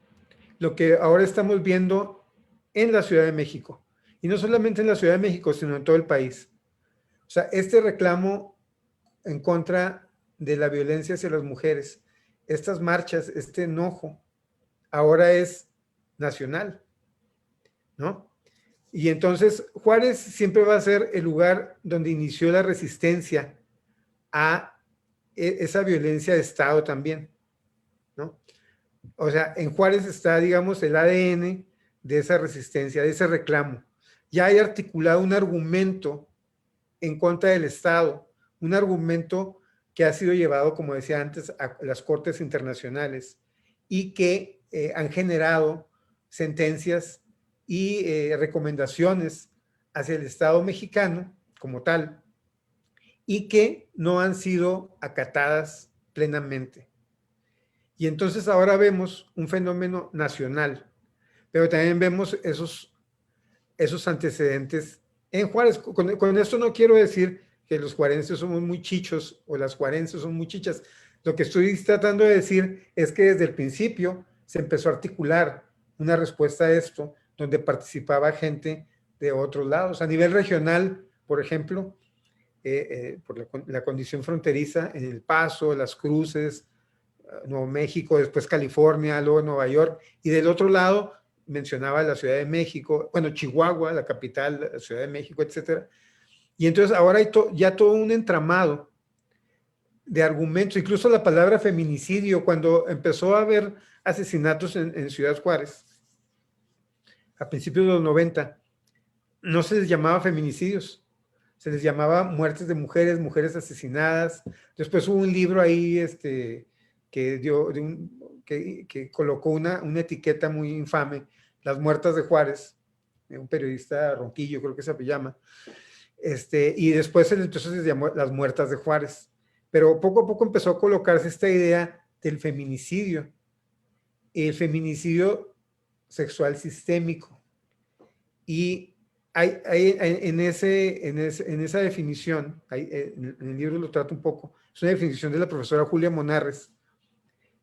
lo que ahora estamos viendo en la Ciudad de México. Y no solamente en la Ciudad de México, sino en todo el país. O sea, este reclamo en contra de la violencia hacia las mujeres, estas marchas, este enojo, ahora es nacional, ¿no? Y entonces Juárez siempre va a ser el lugar donde inició la resistencia a esa violencia de Estado también, ¿no? O sea, en Juárez está, digamos, el ADN de esa resistencia, de ese reclamo. Ya hay articulado un argumento en contra del Estado, un argumento que ha sido llevado, como decía antes, a las cortes internacionales y que han generado sentencias y recomendaciones hacia el Estado mexicano como tal y que no han sido acatadas plenamente. Y entonces ahora vemos un fenómeno nacional, pero también vemos esos antecedentes en Juárez. Con esto no quiero decir que los juarenses somos muy chichos o las juarenses son muy chichas. Lo que estoy tratando de decir es que desde el principio se empezó a articular una respuesta a esto, donde participaba gente de otros lados. A nivel regional, por ejemplo, por la condición fronteriza en El Paso, Las Cruces, Nuevo México, después California, luego Nueva York, y del otro lado mencionaba la Ciudad de México, bueno, Chihuahua, la capital, la Ciudad de México, etcétera. Y entonces ahora hay ya todo un entramado de argumentos, incluso la palabra feminicidio, cuando empezó a haber asesinatos en Ciudad Juárez, a principios de los 90, no se les llamaba feminicidios, se les llamaba muertes de mujeres asesinadas. Después hubo un libro ahí que colocó una etiqueta muy infame, Las Muertas de Juárez, un periodista Ronquillo, creo que se llama, y después entonces se llamó Las Muertas de Juárez. Pero poco a poco empezó a colocarse esta idea del feminicidio, el feminicidio sexual sistémico. Y en esa definición, en el libro lo trato un poco, es una definición de la profesora Julia Monarres.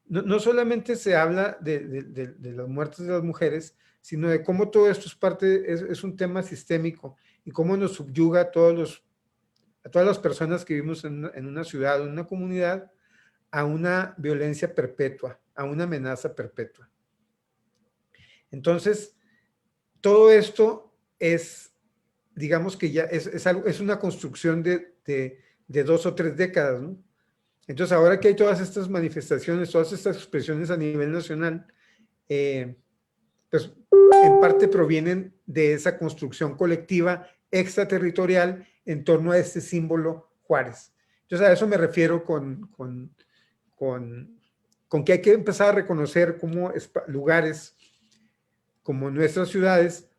No solamente se habla de las muertes de las mujeres, sino de cómo todo esto es un tema sistémico y cómo nos subyuga a todas las personas que vivimos en una ciudad o en una comunidad a una violencia perpetua, a una amenaza perpetua. Entonces, todo esto es, digamos que ya es una construcción de 2 o 3 décadas, ¿no? Entonces, ahora que hay todas estas manifestaciones, todas estas expresiones a nivel nacional, pues en parte provienen de esa construcción colectiva extraterritorial en torno a este símbolo Juárez. Entonces, a eso me refiero con que hay que empezar a reconocer cómo lugares como nuestras ciudades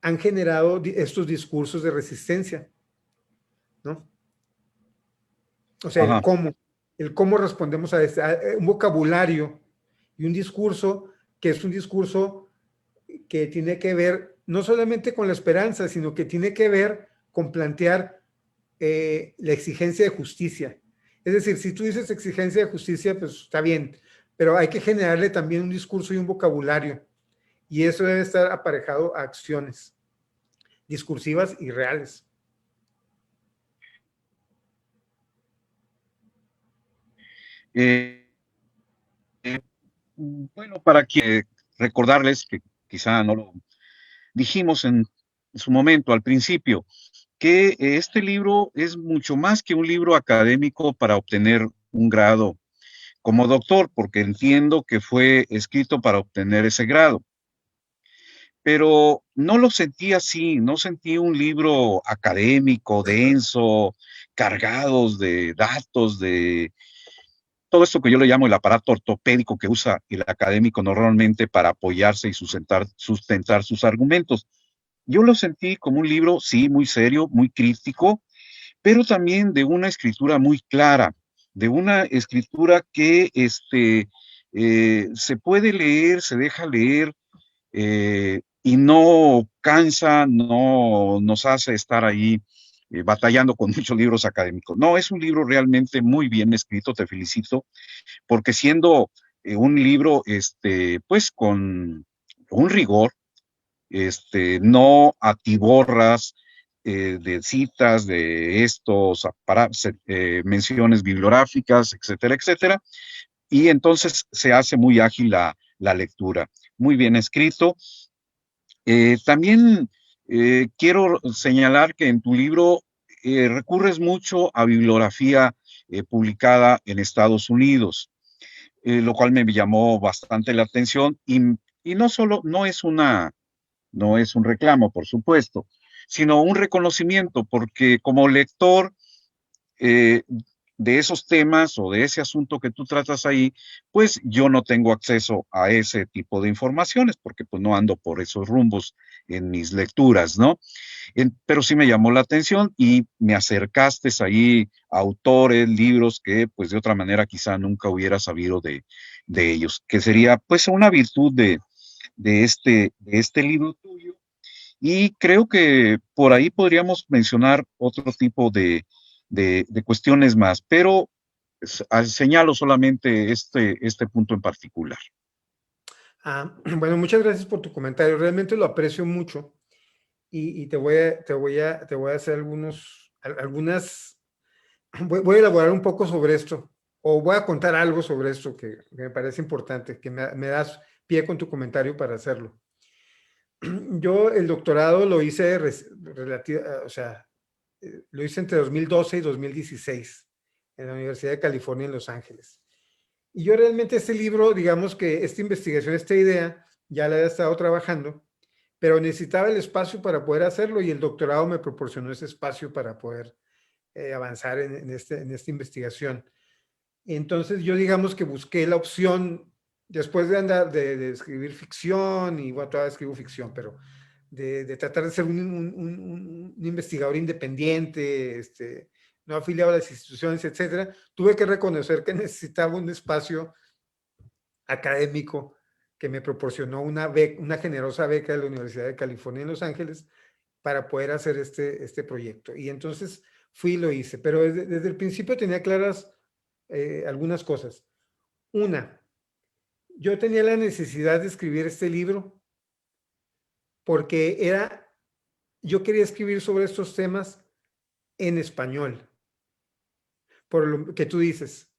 han generado estos discursos de resistencia, ¿no? O sea, Ajá. el cómo respondemos a un vocabulario y un discurso que es un discurso que tiene que ver no solamente con la esperanza, sino que tiene que ver con plantear la exigencia de justicia. Es decir, si tú dices exigencia de justicia, pues está bien, pero hay que generarle también un discurso y un vocabulario, y eso debe estar aparejado a acciones discursivas y reales. Bueno, para que recordarles que quizá no lo dijimos en su momento al principio, que este libro es mucho más que un libro académico para obtener un grado como doctor, porque entiendo que fue escrito para obtener ese grado. Pero no lo sentí así, no sentí un libro académico, denso, cargados de datos, de todo esto que yo le llamo el aparato ortopédico que usa el académico normalmente para apoyarse y sustentar sus argumentos. Yo lo sentí como un libro, sí, muy serio, muy crítico, pero también de una escritura muy clara, de una escritura que se puede leer, se deja leer, y no cansa, no nos hace estar ahí batallando con muchos libros académicos. No, es un libro realmente muy bien escrito, te felicito, porque siendo un libro, pues con un rigor, no atiborras de citas, de estos menciones bibliográficas, etcétera, etcétera, y entonces se hace muy ágil la lectura. Muy bien escrito. También quiero señalar que en tu libro recurres mucho a bibliografía publicada en Estados Unidos, lo cual me llamó bastante la atención y no solo, no es un reclamo, por supuesto, sino un reconocimiento, porque como lector eh, de esos temas o de ese asunto que tú tratas ahí, pues yo no tengo acceso a ese tipo de informaciones porque pues no ando por esos rumbos en mis lecturas, ¿no? Pero sí me llamó la atención y me acercaste ahí a autores, libros que pues de otra manera quizá nunca hubiera sabido de ellos, que sería pues una virtud de este libro tuyo. Y creo que por ahí podríamos mencionar otro tipo de cuestiones más, pero señalo solamente este punto en particular. Bueno, muchas gracias por tu comentario. Realmente lo aprecio mucho y te voy a hacer algunas, voy a elaborar un poco sobre esto o voy a contar algo sobre esto que me parece importante, que me das pie con tu comentario para hacerlo. Yo el doctorado lo hice lo hice entre 2012 y 2016 en la Universidad de California en Los Ángeles. Y yo realmente este libro, digamos que esta investigación, esta idea, ya la he estado trabajando, pero necesitaba el espacio para poder hacerlo y el doctorado me proporcionó ese espacio para poder avanzar en esta investigación. Entonces yo digamos que busqué la opción, después de andar de escribir ficción, y bueno, todavía escribo ficción, pero de tratar de ser un investigador independiente, no afiliado a las instituciones, etcétera, tuve que reconocer que necesitaba un espacio académico que me proporcionó una generosa beca de la Universidad de California en Los Ángeles para poder hacer este proyecto. Y entonces fui y lo hice, pero desde el principio tenía claras algunas cosas. Una, yo tenía la necesidad de escribir este libro porque yo quería escribir sobre estos temas en español, por lo que tú dices.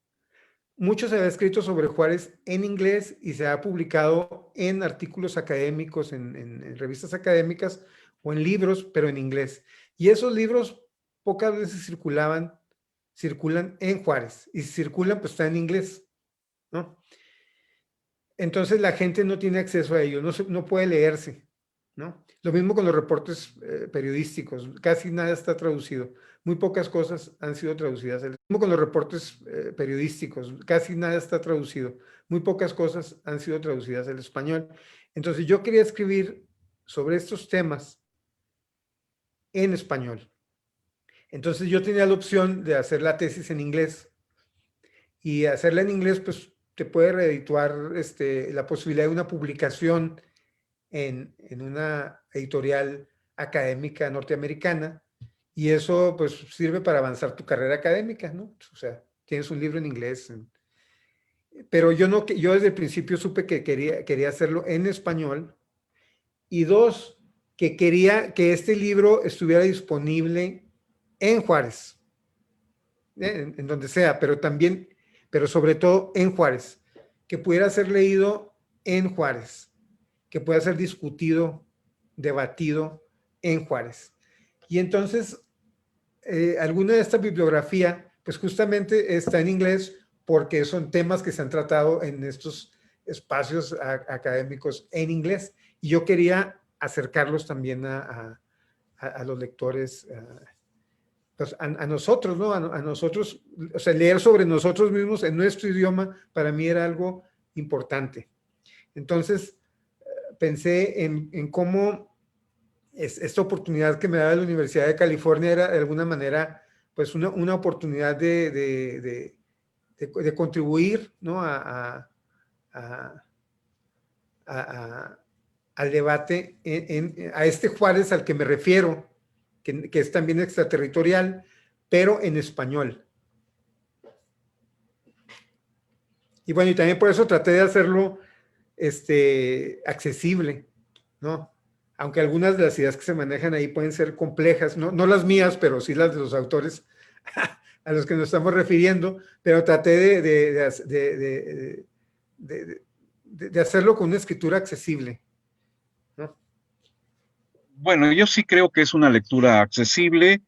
Mucho se había escrito sobre Juárez en inglés y se ha publicado en artículos académicos, en revistas académicas o en libros, pero en inglés. Y esos libros pocas veces circulan en Juárez. Y si circulan, pues está en inglés, ¿no? Entonces la gente no tiene acceso a ellos, no puede leerse, ¿no? Lo mismo con los reportes periodísticos, casi nada está traducido. Muy pocas cosas han sido traducidas. Lo mismo con los reportes periodísticos, casi nada está traducido. Muy pocas cosas han sido traducidas al español. Entonces yo quería escribir sobre estos temas en español. Entonces yo tenía la opción de hacer la tesis en inglés. Y hacerla en inglés, pues te puede redituar la posibilidad de una publicación en una editorial académica norteamericana, y eso pues sirve para avanzar tu carrera académica, ¿no? O sea, tienes un libro en inglés. Pero yo desde el principio supe que quería hacerlo en español, y dos, que quería que este libro estuviera disponible en Juárez, en donde sea, pero sobre todo en Juárez, que pudiera ser leído en Juárez, que pueda ser discutido, debatido en Juárez. Y entonces, alguna de esta bibliografía, pues justamente está en inglés porque son temas que se han tratado en estos espacios académicos en inglés. Y yo quería acercarlos también a los lectores, pues a nosotros, ¿no? A nosotros, o sea, leer sobre nosotros mismos en nuestro idioma, para mí era algo importante. Entonces, pensé en cómo esta oportunidad que me daba la Universidad de California era de alguna manera pues una oportunidad de contribuir, ¿no? Al debate a este Juárez al que me refiero, que es también extraterritorial, pero en español. Y bueno, y también por eso traté de hacerlo accesible, ¿no? Aunque algunas de las ideas que se manejan ahí pueden ser complejas, no las mías, pero sí las de los autores a los que nos estamos refiriendo, pero traté de hacerlo con una escritura accesible, ¿no? Bueno, yo sí creo que es una lectura accesible.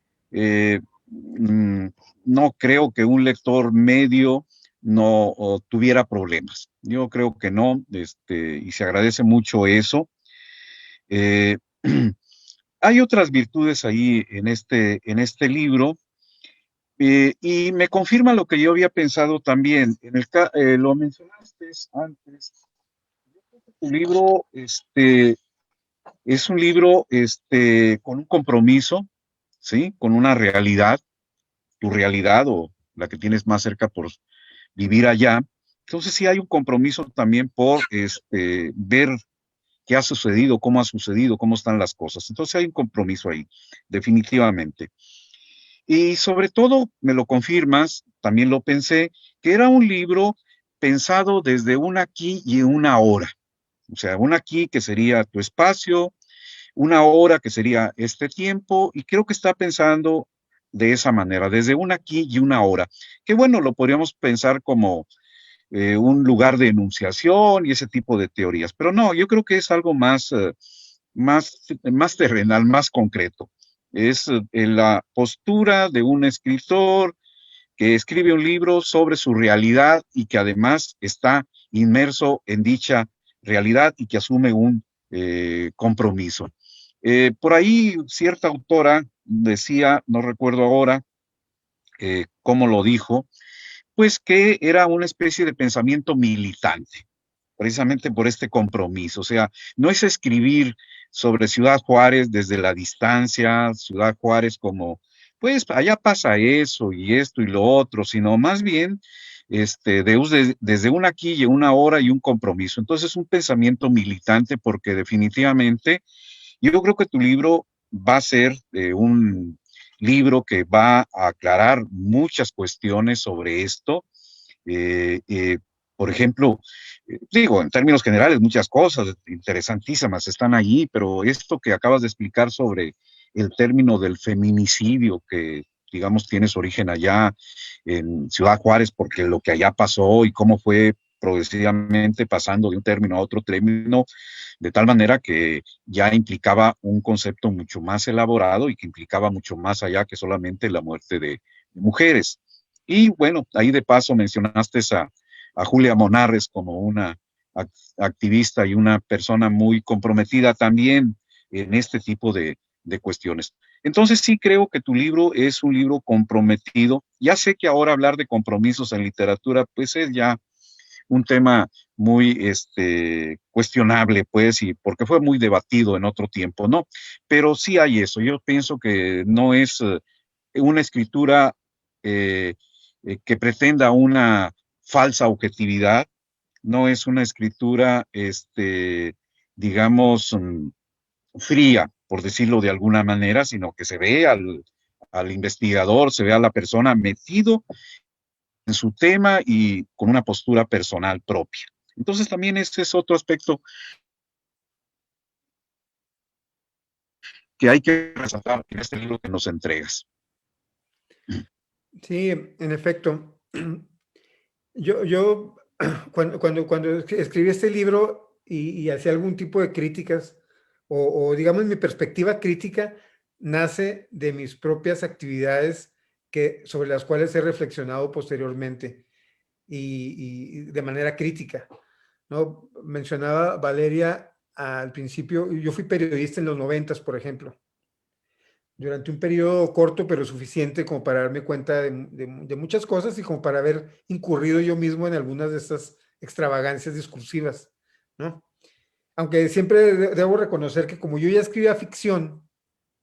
No creo que un lector medio no tuviera problemas. Yo creo que no, y se agradece mucho eso. Hay otras virtudes ahí en este libro, y me confirma lo que yo había pensado también. Lo mencionaste antes. Tu libro es un libro con un compromiso, ¿sí? Con una realidad, tu realidad o la que tienes más cerca por vivir allá. Entonces sí hay un compromiso también por ver qué ha sucedido, cómo están las cosas. Entonces hay un compromiso ahí, definitivamente. Y sobre todo, me lo confirmas, también lo pensé, que era un libro pensado desde un aquí y una ahora. O sea, un aquí que sería tu espacio, una hora que sería este tiempo, y creo que está pensando de esa manera, desde un aquí y una hora. Que bueno, lo podríamos pensar como un lugar de enunciación y ese tipo de teorías, pero no, yo creo que es algo más terrenal, más concreto. Es la postura de un escritor que escribe un libro sobre su realidad y que además está inmerso en dicha realidad y que asume un compromiso. Por ahí cierta autora decía, no recuerdo ahora cómo lo dijo, pues que era una especie de pensamiento militante, precisamente por este compromiso. O sea, no es escribir sobre Ciudad Juárez desde la distancia, Ciudad Juárez como, pues allá pasa eso y esto y lo otro, sino más bien desde un aquí y una hora y un compromiso. Entonces, un pensamiento militante, porque definitivamente yo creo que tu libro va a ser un libro que va a aclarar muchas cuestiones sobre esto. Eh, eh, por ejemplo, digo, en términos generales, muchas cosas interesantísimas están allí, pero esto que acabas de explicar sobre el término del feminicidio, que digamos tiene su origen allá en Ciudad Juárez, porque lo que allá pasó y cómo fue progresivamente pasando de un término a otro término, de tal manera que ya implicaba un concepto mucho más elaborado y que implicaba mucho más allá que solamente la muerte de mujeres. Y bueno, ahí de paso mencionaste a Julia Monarres como una activista y una persona muy comprometida también en este tipo de cuestiones. Entonces sí creo que tu libro es un libro comprometido. Ya sé que ahora hablar de compromisos en literatura pues es ya un tema muy cuestionable, pues, y porque fue muy debatido en otro tiempo, ¿no? Pero sí hay eso. Yo pienso que no es una escritura eh, que pretenda una falsa objetividad, no es una escritura, digamos, fría, por decirlo de alguna manera, sino que se ve al investigador, se ve a la persona metido en su tema y con una postura personal propia. Entonces también ese es otro aspecto que hay que resaltar en este libro que nos entregas. Sí, en efecto. Yo cuando escribí este libro y hacía algún tipo de críticas, o digamos mi perspectiva crítica, nace de mis propias actividades sobre las cuales he reflexionado posteriormente y de manera crítica, ¿no? Mencionaba Valeria al principio, yo fui periodista en los 90, por ejemplo, durante un periodo corto pero suficiente como para darme cuenta de muchas cosas y como para haber incurrido yo mismo en algunas de estas extravagancias discursivas, ¿no? Aunque siempre debo reconocer que como yo ya escribía ficción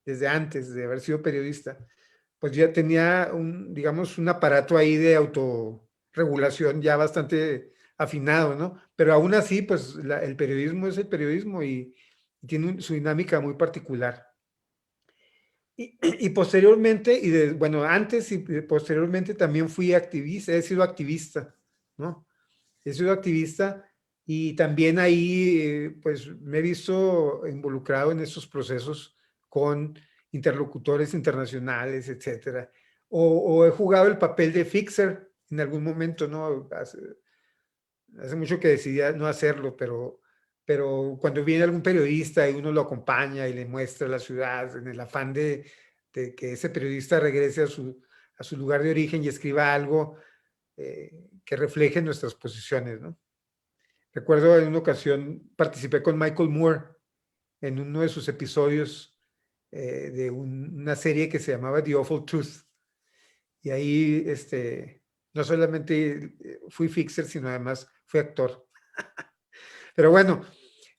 desde antes de haber sido periodista, pues ya tenía digamos, un aparato ahí de autorregulación ya bastante afinado, ¿no? Pero aún así, pues el periodismo es el periodismo y tiene su dinámica muy particular. Y posteriormente, bueno, antes y posteriormente también fui activista, he sido activista, ¿no? He sido activista y también ahí, pues, me he visto involucrado en estos procesos con interlocutores internacionales, etcétera. O he jugado el papel de fixer en algún momento, ¿no? Hace mucho que decidí no hacerlo, pero cuando viene algún periodista y uno lo acompaña y le muestra la ciudad en el afán de que ese periodista regrese a su lugar de origen y escriba algo que refleje nuestras posiciones, ¿no? Recuerdo en una ocasión participé con Michael Moore en uno de sus episodios de una serie que se llamaba The Awful Truth. Y ahí, no solamente fui fixer, sino además fui actor. Pero bueno,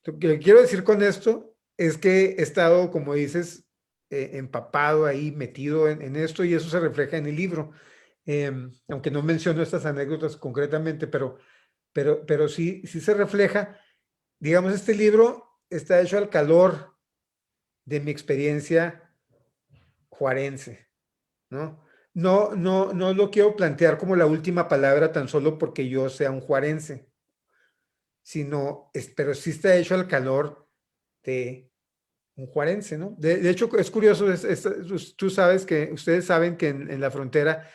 lo que quiero decir con esto es que he estado, como dices, empapado ahí, metido en esto, y eso se refleja en el libro. Aunque no menciono estas anécdotas concretamente, pero sí se refleja. Digamos, este libro está hecho al calor de mi experiencia juarense, ¿no? No lo quiero plantear como la última palabra tan solo porque yo sea un juarense, pero sí está hecho al calor de un juarense, ¿no? De hecho, es curioso, tú sabes que, ustedes saben que en la frontera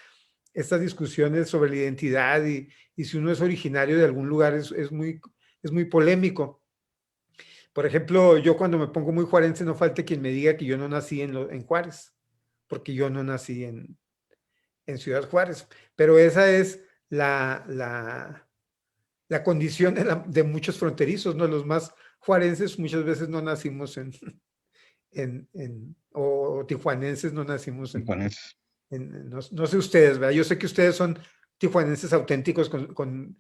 estas discusiones sobre la identidad y si uno es originario de algún lugar es muy polémico. Por ejemplo, yo cuando me pongo muy juarense, no falta quien me diga que yo no nací en Juárez, porque yo no nací en Ciudad Juárez. Pero esa es la condición de muchos fronterizos, ¿no? Los más juarenses muchas veces no nacimos o tijuanenses no nacimos no sé ustedes, ¿verdad? Yo sé que ustedes son tijuanenses auténticos con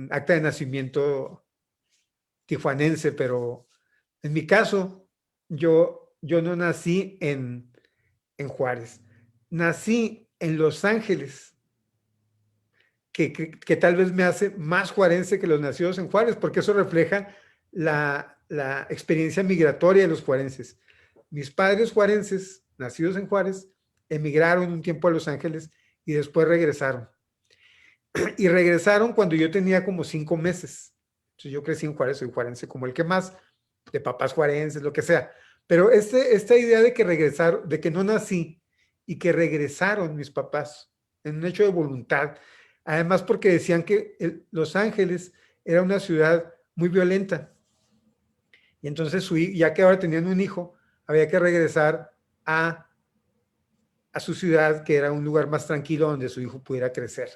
acta de nacimiento tijuanense, pero En mi caso, yo no nací en Juárez. Nací en Los Ángeles, que tal vez me hace más juarense que los nacidos en Juárez, porque eso refleja la experiencia migratoria de los juarenses. Mis padres juarenses, nacidos en Juárez, emigraron un tiempo a Los Ángeles y después regresaron. Y regresaron cuando yo tenía como 5 meses. Entonces yo crecí en Juárez, soy juarense como el que más, de papás juarenses, lo que sea. Pero esta idea de que regresaron, de que no nací y que regresaron mis papás en un hecho de voluntad, además porque decían que Los Ángeles era una ciudad muy violenta. Y entonces, ya que ahora tenían un hijo, había que regresar a su ciudad, que era un lugar más tranquilo donde su hijo pudiera crecer.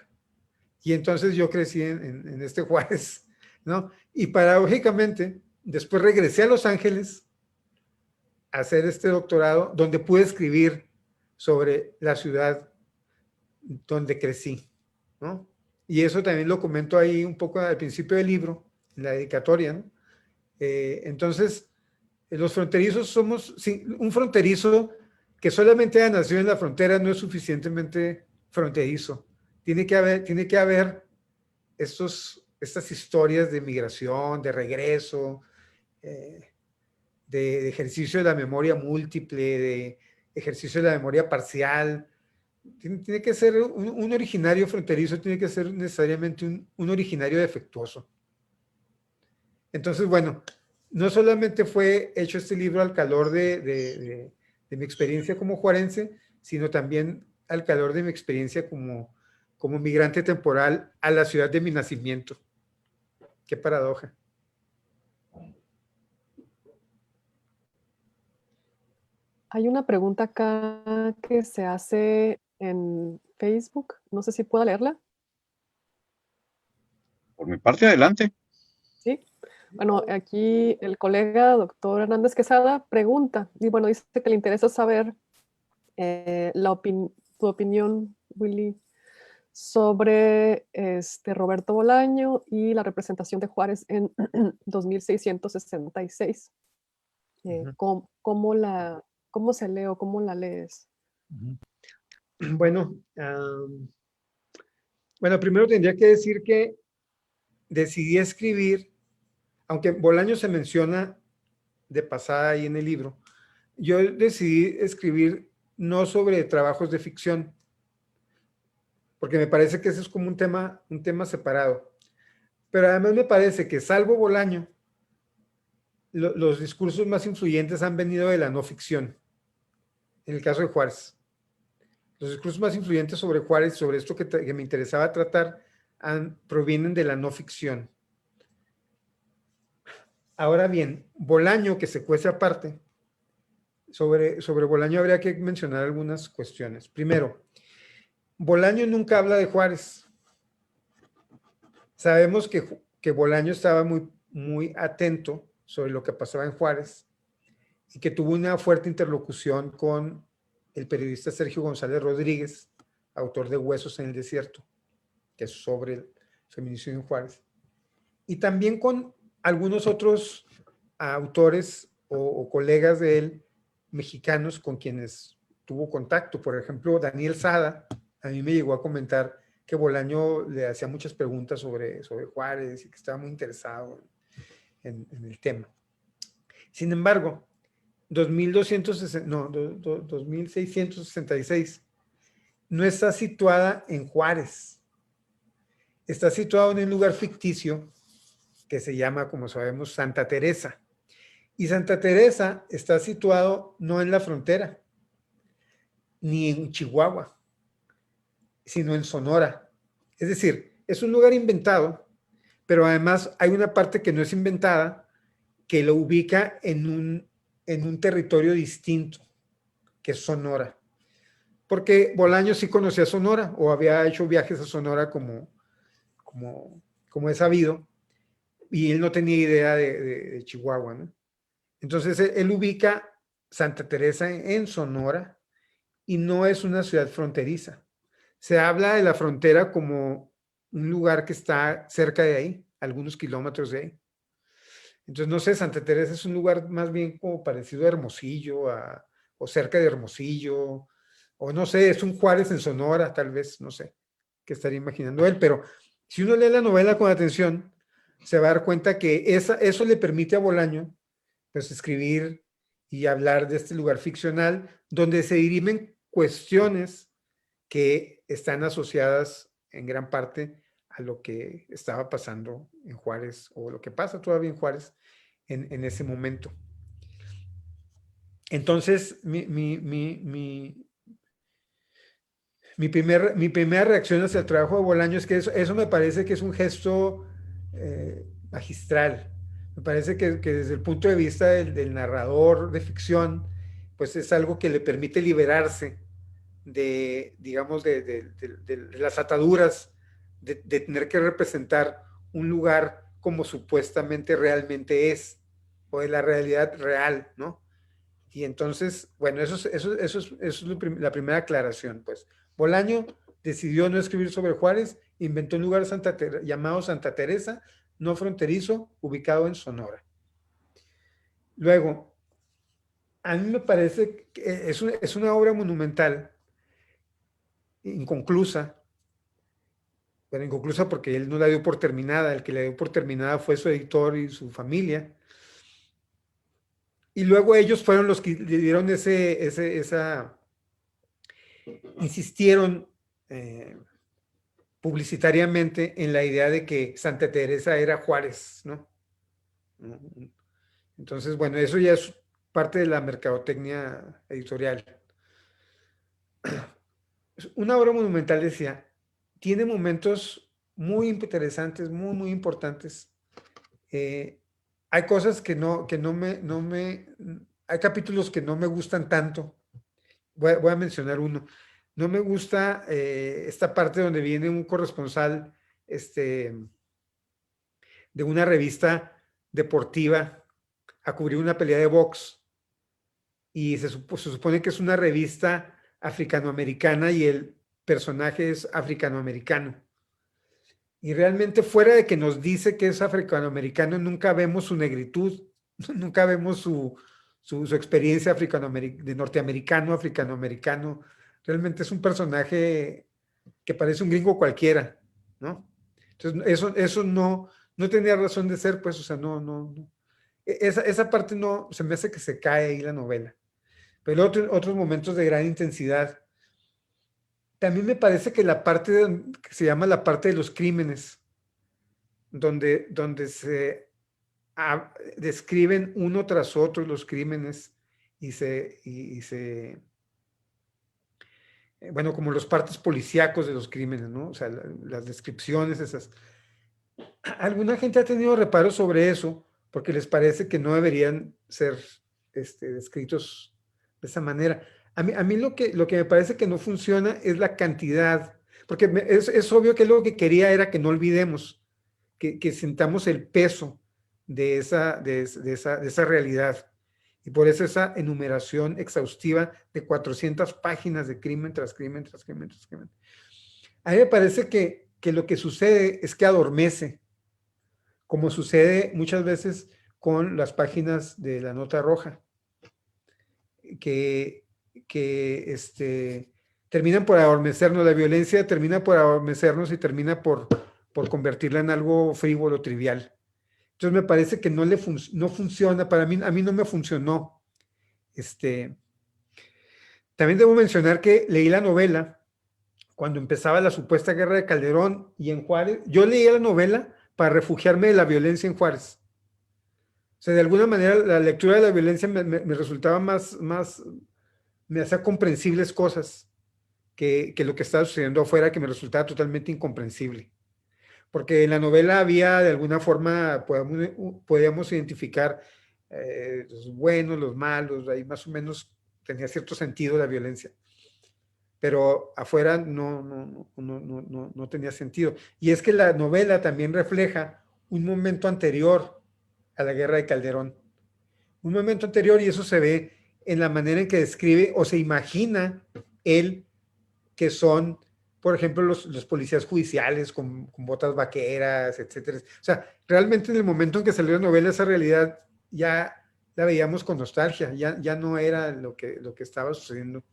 Y entonces yo crecí en este Juárez, ¿no? Y paradójicamente, después regresé a Los Ángeles a hacer este doctorado, donde pude escribir sobre la ciudad donde crecí, ¿no? Y eso también lo comento ahí un poco al principio del libro, en la dedicatoria, ¿no? Entonces, los fronterizos somos, sí, un fronterizo que solamente haya nacido en la frontera no es suficientemente fronterizo. Tiene que haber estas historias de migración, de regreso, de ejercicio de la memoria múltiple, de ejercicio de la memoria parcial. Tiene que ser un originario fronterizo, tiene que ser necesariamente un originario defectuoso. Entonces, bueno, no solamente fue hecho este libro al calor de mi experiencia como juarense, sino también al calor de mi experiencia como migrante temporal a la ciudad de mi nacimiento. Qué paradoja. Hay una pregunta acá que se hace en Facebook. No sé si puedo leerla. Por mi parte, adelante. Sí. Bueno, aquí el colega doctor Hernández Quesada pregunta, y bueno, dice que le interesa saber tu opinión, Willy, sobre Roberto Bolaño y la representación de Juárez en 2666. ¿Cómo se lee o cómo la lees? Bueno, primero tendría que decir que decidí escribir, aunque Bolaño se menciona de pasada ahí en el libro, yo decidí escribir no sobre trabajos de ficción, porque me parece que ese es como un tema separado. Pero además me parece que, salvo Bolaño, los discursos más influyentes han venido de la no ficción. En el caso de Juárez, los discursos más influyentes sobre Juárez, sobre esto que me interesaba tratar, provienen de la no ficción. Ahora bien, Bolaño, que se cuece aparte, sobre Bolaño habría que mencionar algunas cuestiones. Primero, Bolaño nunca habla de Juárez. Sabemos que Bolaño estaba muy atento sobre lo que pasaba en Juárez y que tuvo una fuerte interlocución con el periodista Sergio González Rodríguez, autor de Huesos en el Desierto, que es sobre el feminicidio en Juárez, y también con algunos otros autores o colegas de él, mexicanos, con quienes tuvo contacto. Por ejemplo, Daniel Sada, a mí me llegó a comentar que Bolaño le hacía muchas preguntas sobre Juárez y que estaba muy interesado en el tema. Sin embargo, 2666 no está situada en Juárez. Está situado en un lugar ficticio que se llama, como sabemos, Santa Teresa. Y Santa Teresa está situado no en la frontera, ni en Chihuahua, sino en Sonora. Es decir, es un lugar inventado, pero además hay una parte que no es inventada, que lo ubica en un territorio distinto, que es Sonora. Porque Bolaño sí conocía Sonora, o había hecho viajes a Sonora como es sabido, y él no tenía idea de Chihuahua, ¿no? Entonces él ubica Santa Teresa en Sonora y no es una ciudad fronteriza. Se habla de la frontera como un lugar que está cerca de ahí, algunos kilómetros de ahí. Entonces, no sé, Santa Teresa es un lugar más bien como parecido a Hermosillo, o cerca de Hermosillo, o no sé, es un Juárez en Sonora, tal vez, no sé qué estaría imaginando él, pero si uno lee la novela con atención, se va a dar cuenta que eso le permite a Bolaño, pues, escribir y hablar de este lugar ficcional donde se dirimen cuestiones que están asociadas en gran parte a lo que estaba pasando en Juárez, o lo que pasa todavía en Juárez en ese momento. Entonces, mi primera reacción hacia el trabajo de Bolaño es que eso me parece que es un gesto magistral. Me parece que desde el punto de vista del narrador de ficción, pues es algo que le permite liberarse de, digamos, de las ataduras de tener que representar un lugar como supuestamente realmente es, o de la realidad real, ¿no? Y entonces, bueno, eso es la primera aclaración, pues. Bolaño decidió no escribir sobre Juárez, inventó un lugar llamado Santa Teresa, no fronterizo, ubicado en Sonora. Luego, a mí me parece que es una obra monumental, inconclusa, pero inconclusa porque él no la dio por terminada, el que la dio por terminada fue su editor y su familia. Y luego ellos fueron los que le dieron insistieron publicitariamente en la idea de que Santa Teresa era Juárez, ¿no? Entonces, bueno, eso ya es parte de la mercadotecnia editorial. Una obra monumental, decía, tiene momentos muy interesantes, muy, muy importantes. Hay cosas que hay capítulos que no me gustan tanto. Voy a mencionar uno. No me gusta esta parte donde viene un corresponsal de una revista deportiva a cubrir una pelea de box, y se supone que es una revista africanoamericana y el personaje es africanoamericano. Y realmente, fuera de que nos dice que es africanoamericano, nunca vemos su negritud, nunca vemos su experiencia de norteamericano, africanoamericano. Realmente es un personaje que parece un gringo cualquiera, ¿no? Entonces, eso no tenía razón de ser, pues, o sea, no. Esa parte no, se me hace que se cae ahí la novela. Pero otros momentos de gran intensidad. También me parece que la parte que se llama la parte de los crímenes, donde se describen uno tras otro los crímenes bueno, como los partes policíacos de los crímenes, ¿no? O sea, las descripciones esas. Alguna gente ha tenido reparos sobre eso porque les parece que no deberían ser descritos de esa manera. A mí lo que me parece que no funciona es la cantidad, porque es obvio que lo que quería era que no olvidemos, que sintamos el peso de esa realidad. Y por eso esa enumeración exhaustiva de 400 páginas de crimen tras crimen, tras crimen, tras crimen. A mí me parece que lo que sucede es que adormece, como sucede muchas veces con las páginas de la nota roja, que terminan por adormecernos. La violencia termina por adormecernos y termina por convertirla en algo frívolo, trivial. Entonces me parece que no funciona, a mí no me funcionó. También debo mencionar que leí la novela cuando empezaba la supuesta guerra de Calderón y en Juárez. Yo leí la novela para refugiarme de la violencia en Juárez. O sea, de alguna manera la lectura de la violencia me resultaba me hacía comprensibles cosas que lo que estaba sucediendo afuera, que me resultaba totalmente incomprensible. Porque en la novela había, de alguna forma, podíamos identificar los buenos, los malos, ahí más o menos tenía cierto sentido la violencia. Pero afuera no tenía sentido. Y es que la novela también refleja un momento anterior a la guerra de Calderón. Un momento anterior, y eso se ve en la manera en que describe o se imagina él que son por ejemplo, los policías judiciales con botas vaqueras, etcétera. O sea, realmente en el momento en que salió la novela, esa realidad ya la veíamos con nostalgia, ya no era lo que estaba sucediendo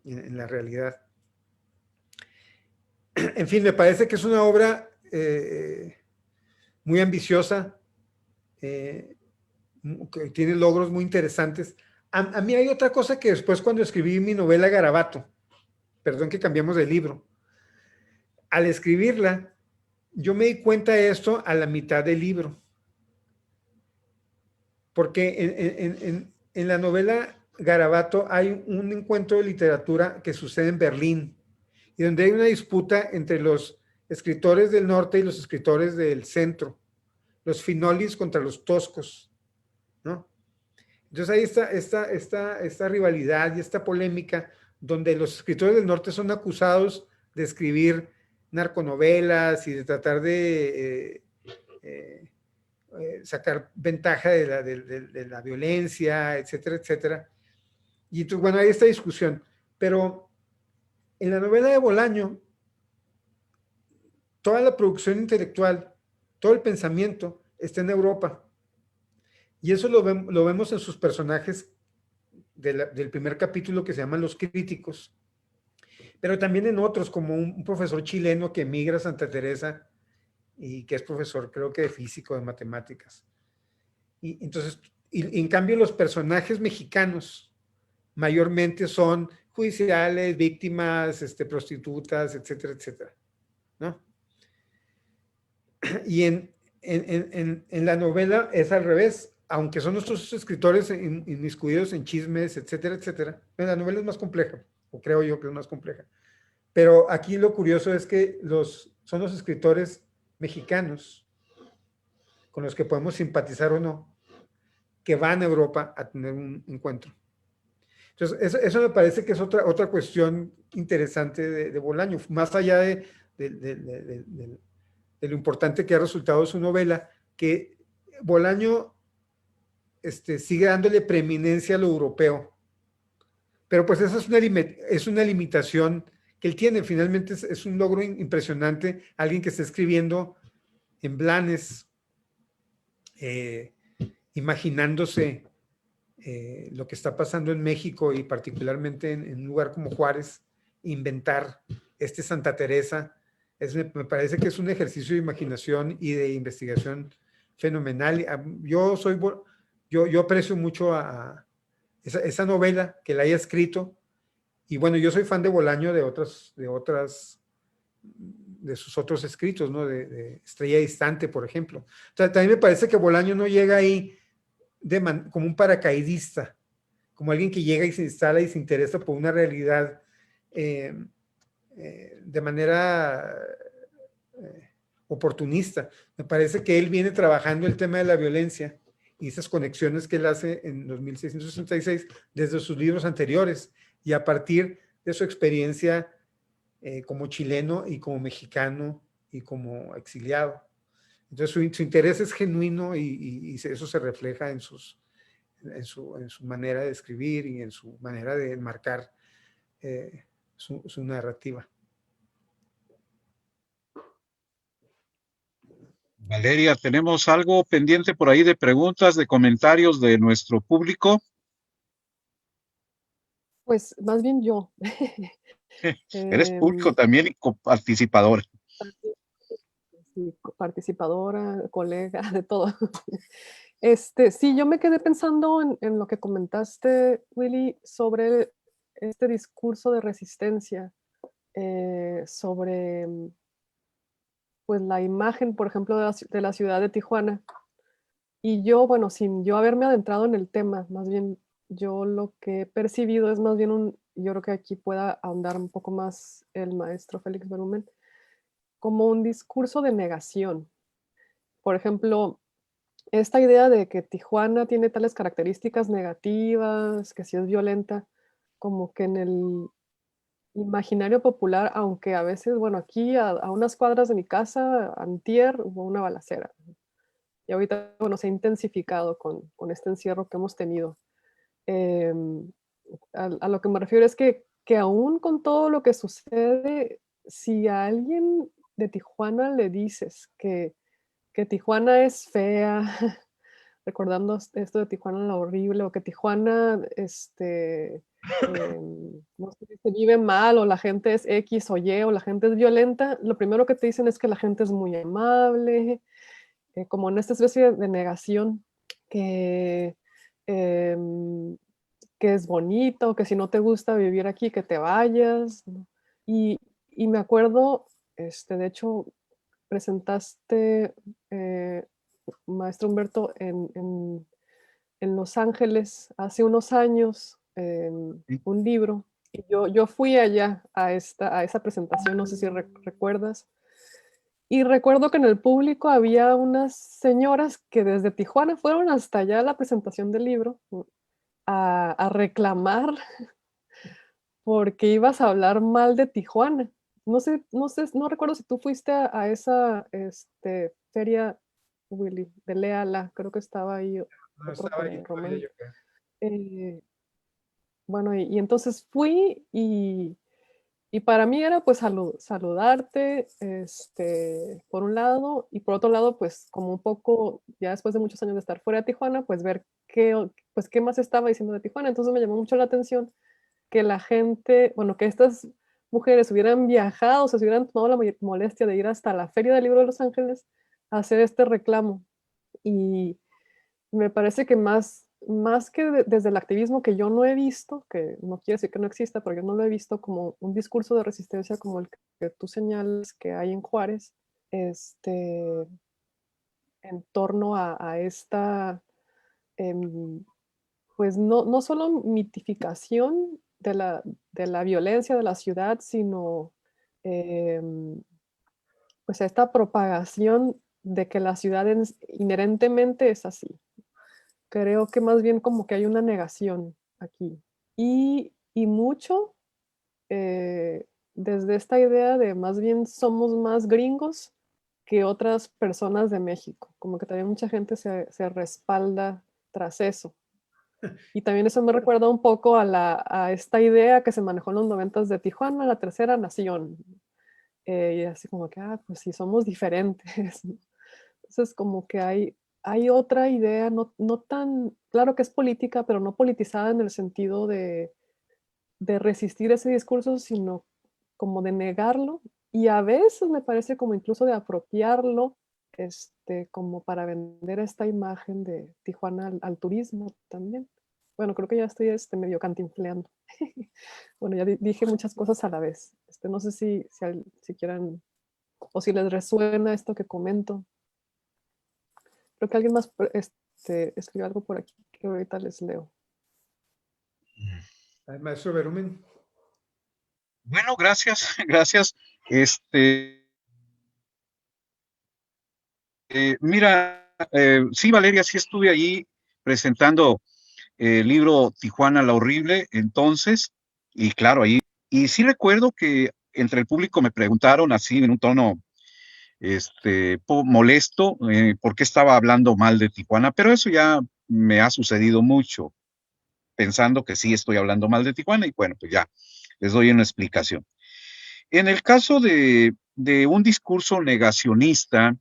en la realidad. En fin, me parece que es una obra muy ambiciosa, que tiene logros muy interesantes. A mí hay otra cosa que después, cuando escribí mi novela Garabato, perdón que cambiamos de libro, al escribirla, yo me di cuenta de esto a la mitad del libro. Porque en la novela Garabato hay un encuentro de literatura que sucede en Berlín, y donde hay una disputa entre los escritores del norte y los escritores del centro, los finolis contra los toscos, ¿no? Entonces ahí está esta rivalidad y esta polémica, donde los escritores del norte son acusados de escribir narconovelas y de tratar de sacar ventaja de la violencia, etcétera, etcétera. Y entonces, bueno, hay esta discusión. Pero en la novela de Bolaño, toda la producción intelectual, todo el pensamiento está en Europa. Y eso lo vemos en sus personajes del primer capítulo, que se llaman Los Críticos, pero también en otros, como un profesor chileno que emigra a Santa Teresa y que es profesor, creo que de físico, de matemáticas. Y entonces, y en cambio, los personajes mexicanos mayormente son judiciales, víctimas, prostitutas, etcétera, etcétera, ¿no? Y en la novela es al revés, aunque son nuestros escritores inmiscuidos en chismes, etcétera, etcétera. La novela es más compleja, o creo yo que es más compleja. Pero aquí lo curioso es que son los escritores mexicanos, con los que podemos simpatizar o no, que van a Europa a tener un encuentro. Entonces, eso me parece que es otra cuestión interesante de Bolaño, más allá de lo importante que ha resultado su novela, que Bolaño sigue dándole preeminencia a lo europeo. Pero pues esa es una limitación que él tiene. Finalmente es un logro impresionante, alguien que está escribiendo en Blanes, imaginándose lo que está pasando en México y particularmente en un lugar como Juárez, inventar Santa Teresa. Me parece que es un ejercicio de imaginación y de investigación fenomenal. Yo aprecio mucho a esa novela, que la haya escrito, y bueno, yo soy fan de Bolaño de sus otros escritos, ¿no? De Estrella Distante, por ejemplo. O sea, también me parece que Bolaño no llega ahí como un paracaidista, como alguien que llega y se instala y se interesa por una realidad de manera oportunista. Me parece que él viene trabajando el tema de la violencia y esas conexiones que él hace en los 1666 desde sus libros anteriores, y a partir de su experiencia como chileno y como mexicano y como exiliado. Entonces su interés es genuino y eso se refleja en su manera de escribir y en su manera de enmarcar su narrativa. Valeria, ¿tenemos algo pendiente por ahí de preguntas, de comentarios de nuestro público? Pues más bien yo. Eres público también y participador. Sí, participadora, colega, de todo. Sí, yo me quedé pensando en lo que comentaste, Willy, sobre este discurso de resistencia, sobre pues la imagen, por ejemplo, de la ciudad de Tijuana. Y yo, bueno, sin yo haberme adentrado en el tema, más bien yo lo que he percibido es más bien yo creo que aquí pueda ahondar un poco más el maestro Félix Berumen, como un discurso de negación. Por ejemplo, esta idea de que Tijuana tiene tales características negativas, que sí es violenta, como que en el imaginario popular, aunque a veces, bueno, aquí a unas cuadras de mi casa, antier, hubo una balacera. Y ahorita, bueno, se ha intensificado con este encierro que hemos tenido. A lo que me refiero es que aún con todo lo que sucede, si a alguien de Tijuana le dices que Tijuana es fea, recordando esto de Tijuana la horrible, o que Tijuana, no sé, se vive mal, o la gente es X o Y, o la gente es violenta, lo primero que te dicen es que la gente es muy amable, como en esta especie de negación, que, em, que es bonito, que si no te gusta vivir aquí, que te vayas, ¿no? Y, y me acuerdo, de hecho, presentaste, maestro Humberto, en Los Ángeles hace unos años, Sí. un libro. Y yo fui allá a esa presentación, no sé si recuerdas. Y recuerdo que en el público había unas señoras que desde Tijuana fueron hasta allá a la presentación del libro a reclamar porque ibas a hablar mal de Tijuana. No sé, no recuerdo si tú fuiste a esa feria, Willy, de Léala, creo que estaba ahí No otro estaba con ahí todavía Román. yo acá. Eh, bueno, y entonces fui y para mí era pues saludarte, por un lado, y por otro lado, pues como un poco, ya después de muchos años de estar fuera de Tijuana, pues ver pues, qué más estaba diciendo de Tijuana. Entonces me llamó mucho la atención que la gente, bueno, que estas mujeres hubieran viajado, o sea, se hubieran tomado la molestia de ir hasta la Feria del Libro de Los Ángeles a hacer este reclamo. Y me parece que más que desde el activismo que yo no he visto, que no quiere decir que no exista, pero yo no lo he visto como un discurso de resistencia como el que tú señalas que hay en Juárez, este, en torno a esta, em, pues no solo mitificación de la violencia de la ciudad, sino em, pues esta propagación de que la ciudad inherentemente es así. Creo que más bien como que hay una negación aquí. Y mucho desde esta idea de más bien somos más gringos que otras personas de México. Como que también mucha gente se respalda tras eso. Y también eso me recuerda un poco a esta idea que se manejó en los 90 de Tijuana, la tercera nación. Y así como que, pues sí, somos diferentes. ¿No? Entonces como que hay otra idea, no tan, claro que es política, pero no politizada en el sentido de resistir ese discurso, sino como de negarlo. Y a veces me parece como incluso de apropiarlo, como para vender esta imagen de Tijuana al turismo también. Bueno, creo que ya estoy medio cantinfleando. Bueno, ya dije muchas cosas a la vez. No sé si quieran o si les resuena esto que comento. Creo que alguien más escribió algo por aquí que ahorita les leo. Maestro Berumen. Bueno, gracias, gracias. Este, Mira, sí, Valeria, sí estuve allí presentando el libro Tijuana la Horrible, entonces, y claro, ahí, y sí recuerdo que entre el público me preguntaron así en un tono molesto, por qué estaba hablando mal de Tijuana, pero eso ya me ha sucedido mucho, pensando que sí estoy hablando mal de Tijuana, y bueno, pues ya les doy una explicación. En el caso de un discurso negacionista,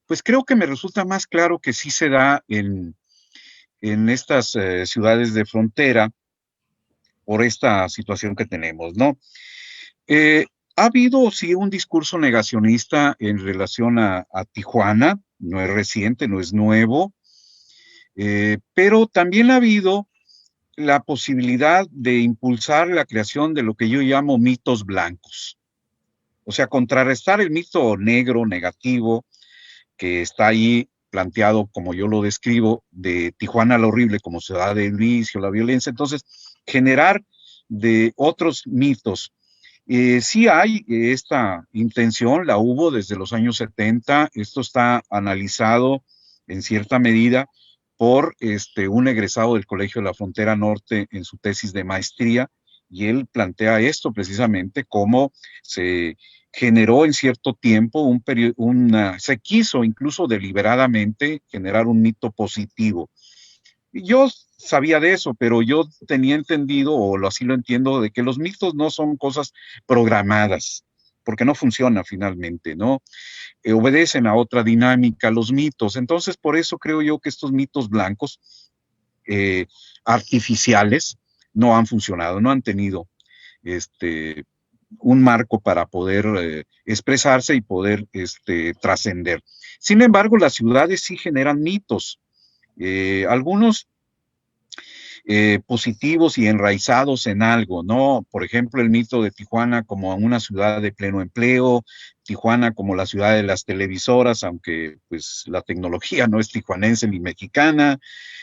pues creo que me resulta más claro que sí se da en estas ciudades de frontera por esta situación que tenemos, ¿no? Eh, ha habido, sí, un discurso negacionista en relación a Tijuana, no es reciente, no es nuevo, pero también ha habido la posibilidad de impulsar la creación de lo que yo llamo mitos blancos. O sea, contrarrestar el mito negro, negativo, que está ahí planteado, como yo lo describo, de Tijuana la horrible, como ciudad del vicio, la violencia. Entonces, generar de otros mitos. Sí hay esta intención, la hubo desde los años 70, esto está analizado en cierta medida por un egresado del Colegio de la Frontera Norte en su tesis de maestría, y él plantea esto precisamente, cómo se generó en cierto tiempo se quiso incluso deliberadamente generar un mito positivo. Yo sabía de eso, pero yo tenía entendido, o así lo entiendo, de que los mitos no son cosas programadas, porque no funciona finalmente, ¿no? Obedecen a otra dinámica, los mitos. Entonces, por eso creo yo que estos mitos blancos artificiales no han funcionado, no han tenido un marco para poder expresarse y poder trascender. Sin embargo, las ciudades sí generan mitos, algunos positivos y enraizados en algo, ¿no? Por ejemplo, el mito de Tijuana como una ciudad de pleno empleo, Tijuana como la ciudad de las televisoras, aunque pues la tecnología no es tijuanense ni mexicana,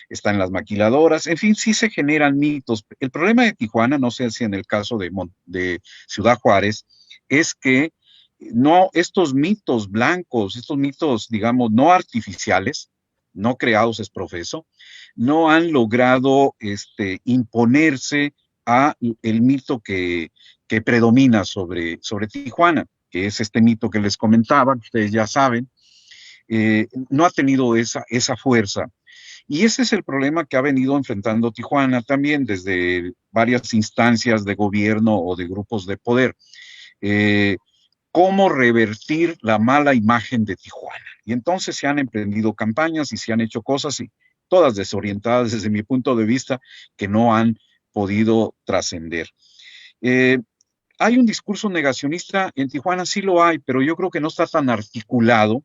está en las maquiladoras, en fin, sí se generan mitos. El problema de Tijuana, no sé si en el caso de Ciudad Juárez, es que no, estos mitos blancos, estos mitos, digamos, no artificiales, no creados es profeso, no han logrado imponerse a el mito que predomina sobre Tijuana, que es este mito que les comentaba, que ustedes ya saben, no ha tenido esa fuerza. Y ese es el problema que ha venido enfrentando Tijuana también desde varias instancias de gobierno o de grupos de poder. Cómo revertir la mala imagen de Tijuana. Y entonces se han emprendido campañas y se han hecho cosas, y todas desorientadas desde mi punto de vista, que no han podido trascender. Hay un discurso negacionista en Tijuana, sí lo hay, pero yo creo que no está tan articulado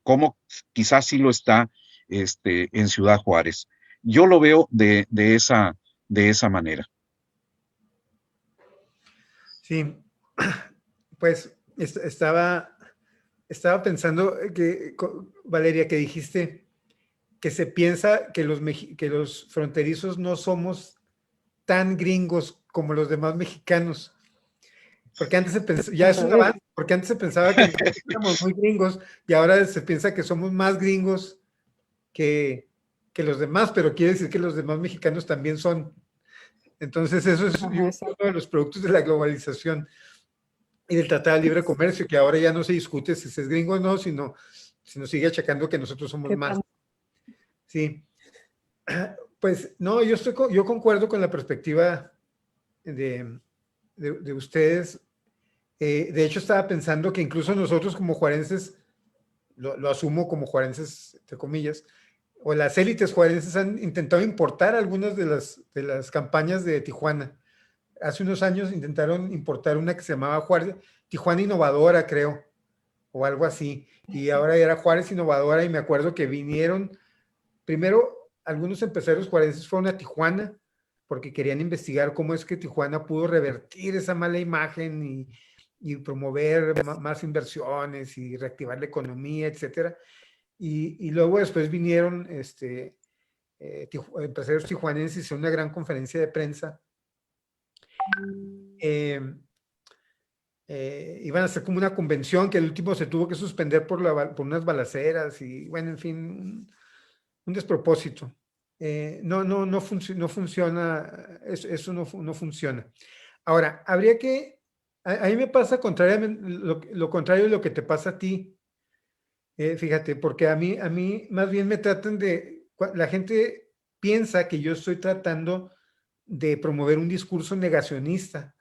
como quizás sí lo está en Ciudad Juárez. Yo lo veo de esa manera. Sí, pues estaba pensando que, Valeria, que dijiste que se piensa que los fronterizos no somos tan gringos como los demás mexicanos. Porque antes se pensaba, ya es un avance, porque antes se pensaba que éramos muy gringos y ahora se piensa que somos más gringos que los demás, pero quiere decir que los demás mexicanos también son. Entonces eso es uno de los productos de la globalización y del Tratado de Libre Comercio, que ahora ya no se discute si es gringo o no, sino sigue achacando que nosotros somos más. Sí. Pues no, yo concuerdo con la perspectiva de ustedes. De hecho, estaba pensando que incluso nosotros como juarenses, lo asumo como juarenses, entre comillas, o las élites juarenses han intentado importar algunas de las campañas de Tijuana. Hace unos años intentaron importar una que se llamaba Tijuana Innovadora, creo, o algo así. Y ahora era Juárez Innovadora, y me acuerdo que vinieron, primero, algunos empresarios juarenses fueron a Tijuana porque querían investigar cómo es que Tijuana pudo revertir esa mala imagen y promover más inversiones y reactivar la economía, etcétera. Y luego después vinieron empresarios tijuanenses, hicieron una gran conferencia de prensa. Iban a hacer como una convención que al último se tuvo que suspender por unas balaceras y bueno, en fin, un despropósito. No funciona, eso no funciona. Ahora, habría que, a mí me pasa contrariamente, lo contrario de lo que te pasa a ti, fíjate, porque a mí más bien me tratan la gente piensa que yo estoy tratando de promover un discurso negacionista.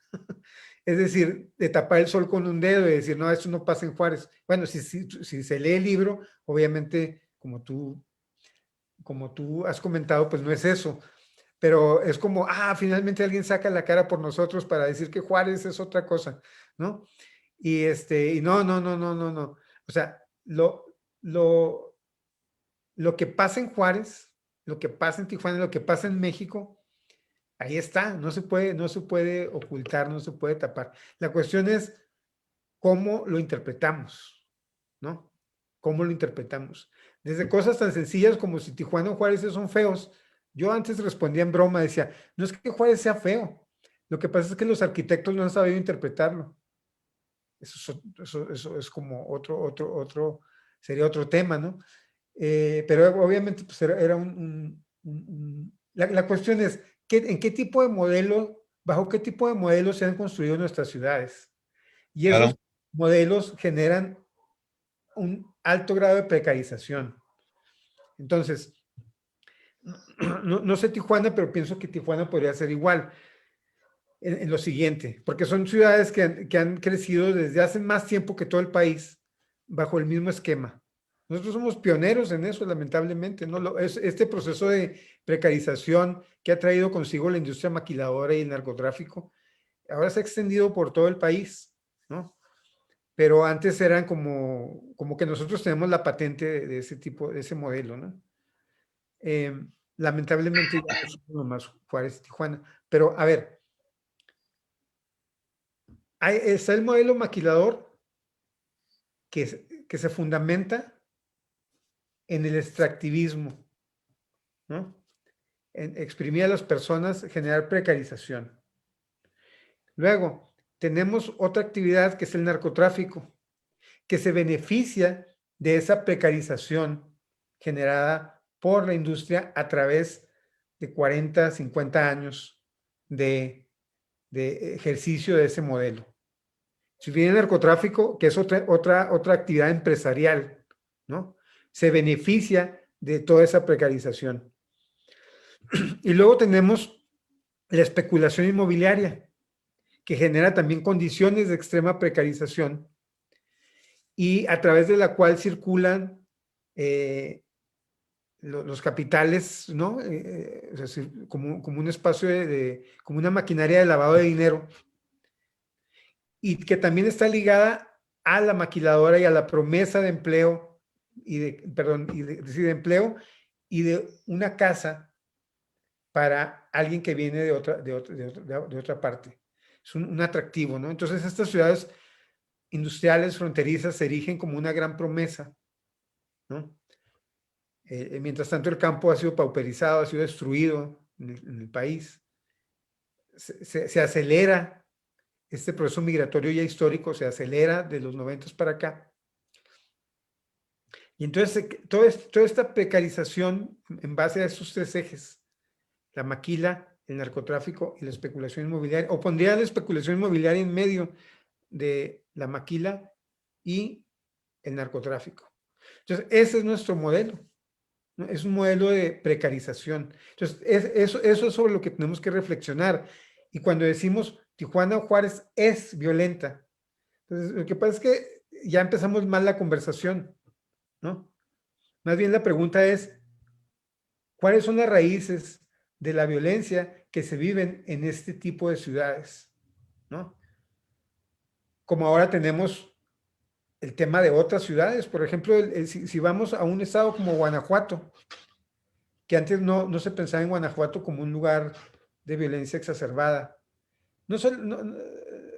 Es decir, de tapar el sol con un dedo y decir, no, esto no pasa en Juárez. Bueno, si se lee el libro, obviamente, como tú has comentado, pues no es eso. Pero es como, finalmente alguien saca la cara por nosotros para decir que Juárez es otra cosa, ¿no? Y no. O sea, lo que pasa en Juárez, lo que pasa en Tijuana, lo que pasa en México, ahí está, no se puede ocultar, no se puede tapar. La cuestión es cómo lo interpretamos, ¿no? ¿Cómo lo interpretamos? Desde cosas tan sencillas como si Tijuana o Juárez son feos. Yo antes respondía en broma, decía, no es que Juárez sea feo, lo que pasa es que los arquitectos no han sabido interpretarlo. Eso es como sería otro tema, ¿no? Pero obviamente pues era la cuestión es, ¿en qué tipo de modelo, bajo qué tipo de modelos se han construido nuestras ciudades? Y esos modelos generan un alto grado de precarización. Entonces, no sé Tijuana, pero pienso que Tijuana podría ser igual. en lo siguiente, porque son ciudades que han crecido desde hace más tiempo que todo el país bajo el mismo esquema. Nosotros somos pioneros en eso, lamentablemente, ¿no? Este proceso de precarización que ha traído consigo la industria maquiladora y el narcotráfico, ahora se ha extendido por todo el país, ¿no? Pero antes eran como que nosotros tenemos la patente de ese tipo, de ese modelo, ¿no? Lamentablemente ya no somos nomás Juárez y Tijuana. Pero, a ver, está el modelo maquilador que se fundamenta en el extractivismo, ¿no? En exprimir a las personas, generar precarización. Luego, tenemos otra actividad que es el narcotráfico, que se beneficia de esa precarización generada por la industria a través de 40, 50 años de ejercicio de ese modelo. Si viene el narcotráfico, que es otra actividad empresarial, ¿no? Se beneficia de toda esa precarización. Y luego tenemos la especulación inmobiliaria, que genera también condiciones de extrema precarización y a través de la cual circulan los capitales, ¿no? Es decir, como un espacio como una maquinaria de lavado de dinero, y que también está ligada a la maquiladora y a la promesa de empleo, de empleo y de una casa para alguien que viene de otra parte. Es un atractivo, ¿no? Entonces estas ciudades industriales fronterizas se erigen como una gran promesa, ¿no? Mientras tanto el campo ha sido pauperizado, ha sido destruido en el país. Se acelera este proceso migratorio ya histórico, se acelera de los 90 para acá. Y entonces toda esta precarización en base a estos tres ejes, la maquila, el narcotráfico y la especulación inmobiliaria, o pondría la especulación inmobiliaria en medio de la maquila y el narcotráfico. Entonces, ese es nuestro modelo, ¿no? Es un modelo de precarización. Entonces, eso es sobre lo que tenemos que reflexionar. Y cuando decimos Tijuana o Juárez es violenta, entonces lo que pasa es que ya empezamos mal la conversación, ¿no? Más bien la pregunta es, ¿cuáles son las raíces de la violencia que se viven en este tipo de ciudades, ¿no? Como ahora tenemos el tema de otras ciudades, por ejemplo, si vamos a un estado como Guanajuato, que antes no se pensaba en Guanajuato como un lugar de violencia exacerbada.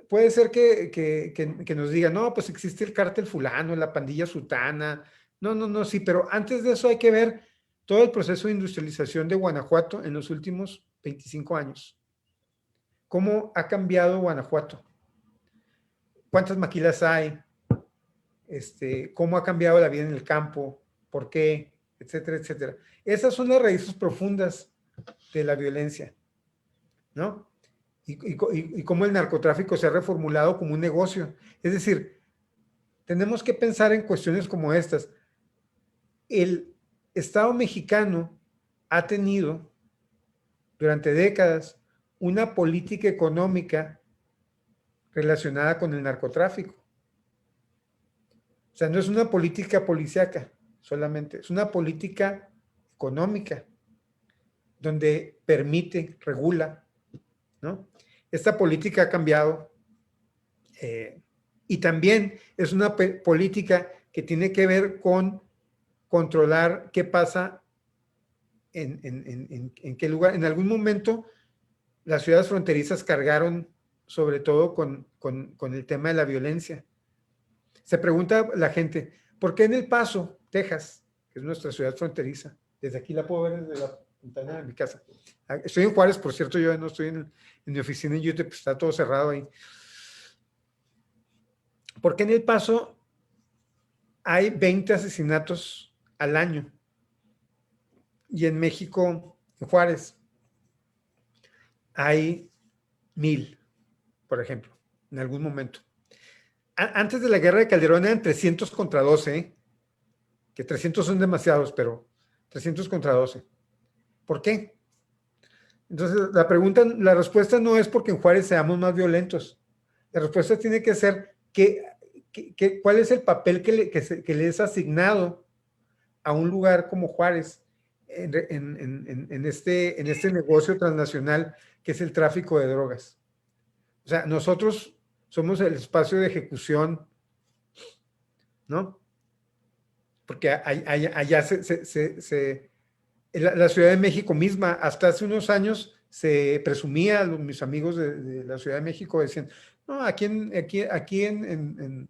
Puede ser que nos digan, no, pues existe el cártel fulano, la pandilla sutana. No, sí, pero antes de eso hay que ver todo el proceso de industrialización de Guanajuato en los últimos 25 años. ¿Cómo ha cambiado Guanajuato? ¿Cuántas maquilas hay? ¿Cómo ha cambiado la vida en el campo? ¿Por qué? Etcétera, etcétera. Esas son las raíces profundas de la violencia, ¿no? Y cómo el narcotráfico se ha reformulado como un negocio. Es decir, tenemos que pensar en cuestiones como estas. El Estado mexicano ha tenido durante décadas una política económica relacionada con el narcotráfico. O sea, no es una política policíaca solamente, es una política económica donde permite, regula, ¿no? Esta política ha cambiado y también es una política que tiene que ver con controlar qué pasa en qué lugar. En algún momento las ciudades fronterizas cargaron sobre todo con el tema de la violencia. Se pregunta la gente, ¿por qué en El Paso, Texas, que es nuestra ciudad fronteriza? Desde aquí la puedo ver desde la ventana de mi casa. Estoy en Juárez, por cierto, yo no estoy en mi oficina en Utah, pues está todo cerrado ahí. ¿Por qué en El Paso hay 20 asesinatos al año? Y en México, en Juárez, hay 1000, por ejemplo, en algún momento. Antes de la guerra de Calderón eran 300 contra 12, que 300 son demasiados, pero 300 contra 12. ¿Por qué? Entonces, la respuesta no es porque en Juárez seamos más violentos. La respuesta tiene que ser cuál es el papel que le es asignado a un lugar como Juárez en este negocio transnacional que es el tráfico de drogas. O sea, nosotros somos el espacio de ejecución, ¿no? Porque allá la Ciudad de México misma, hasta hace unos años, se presumía, mis amigos de la Ciudad de México decían, no, aquí en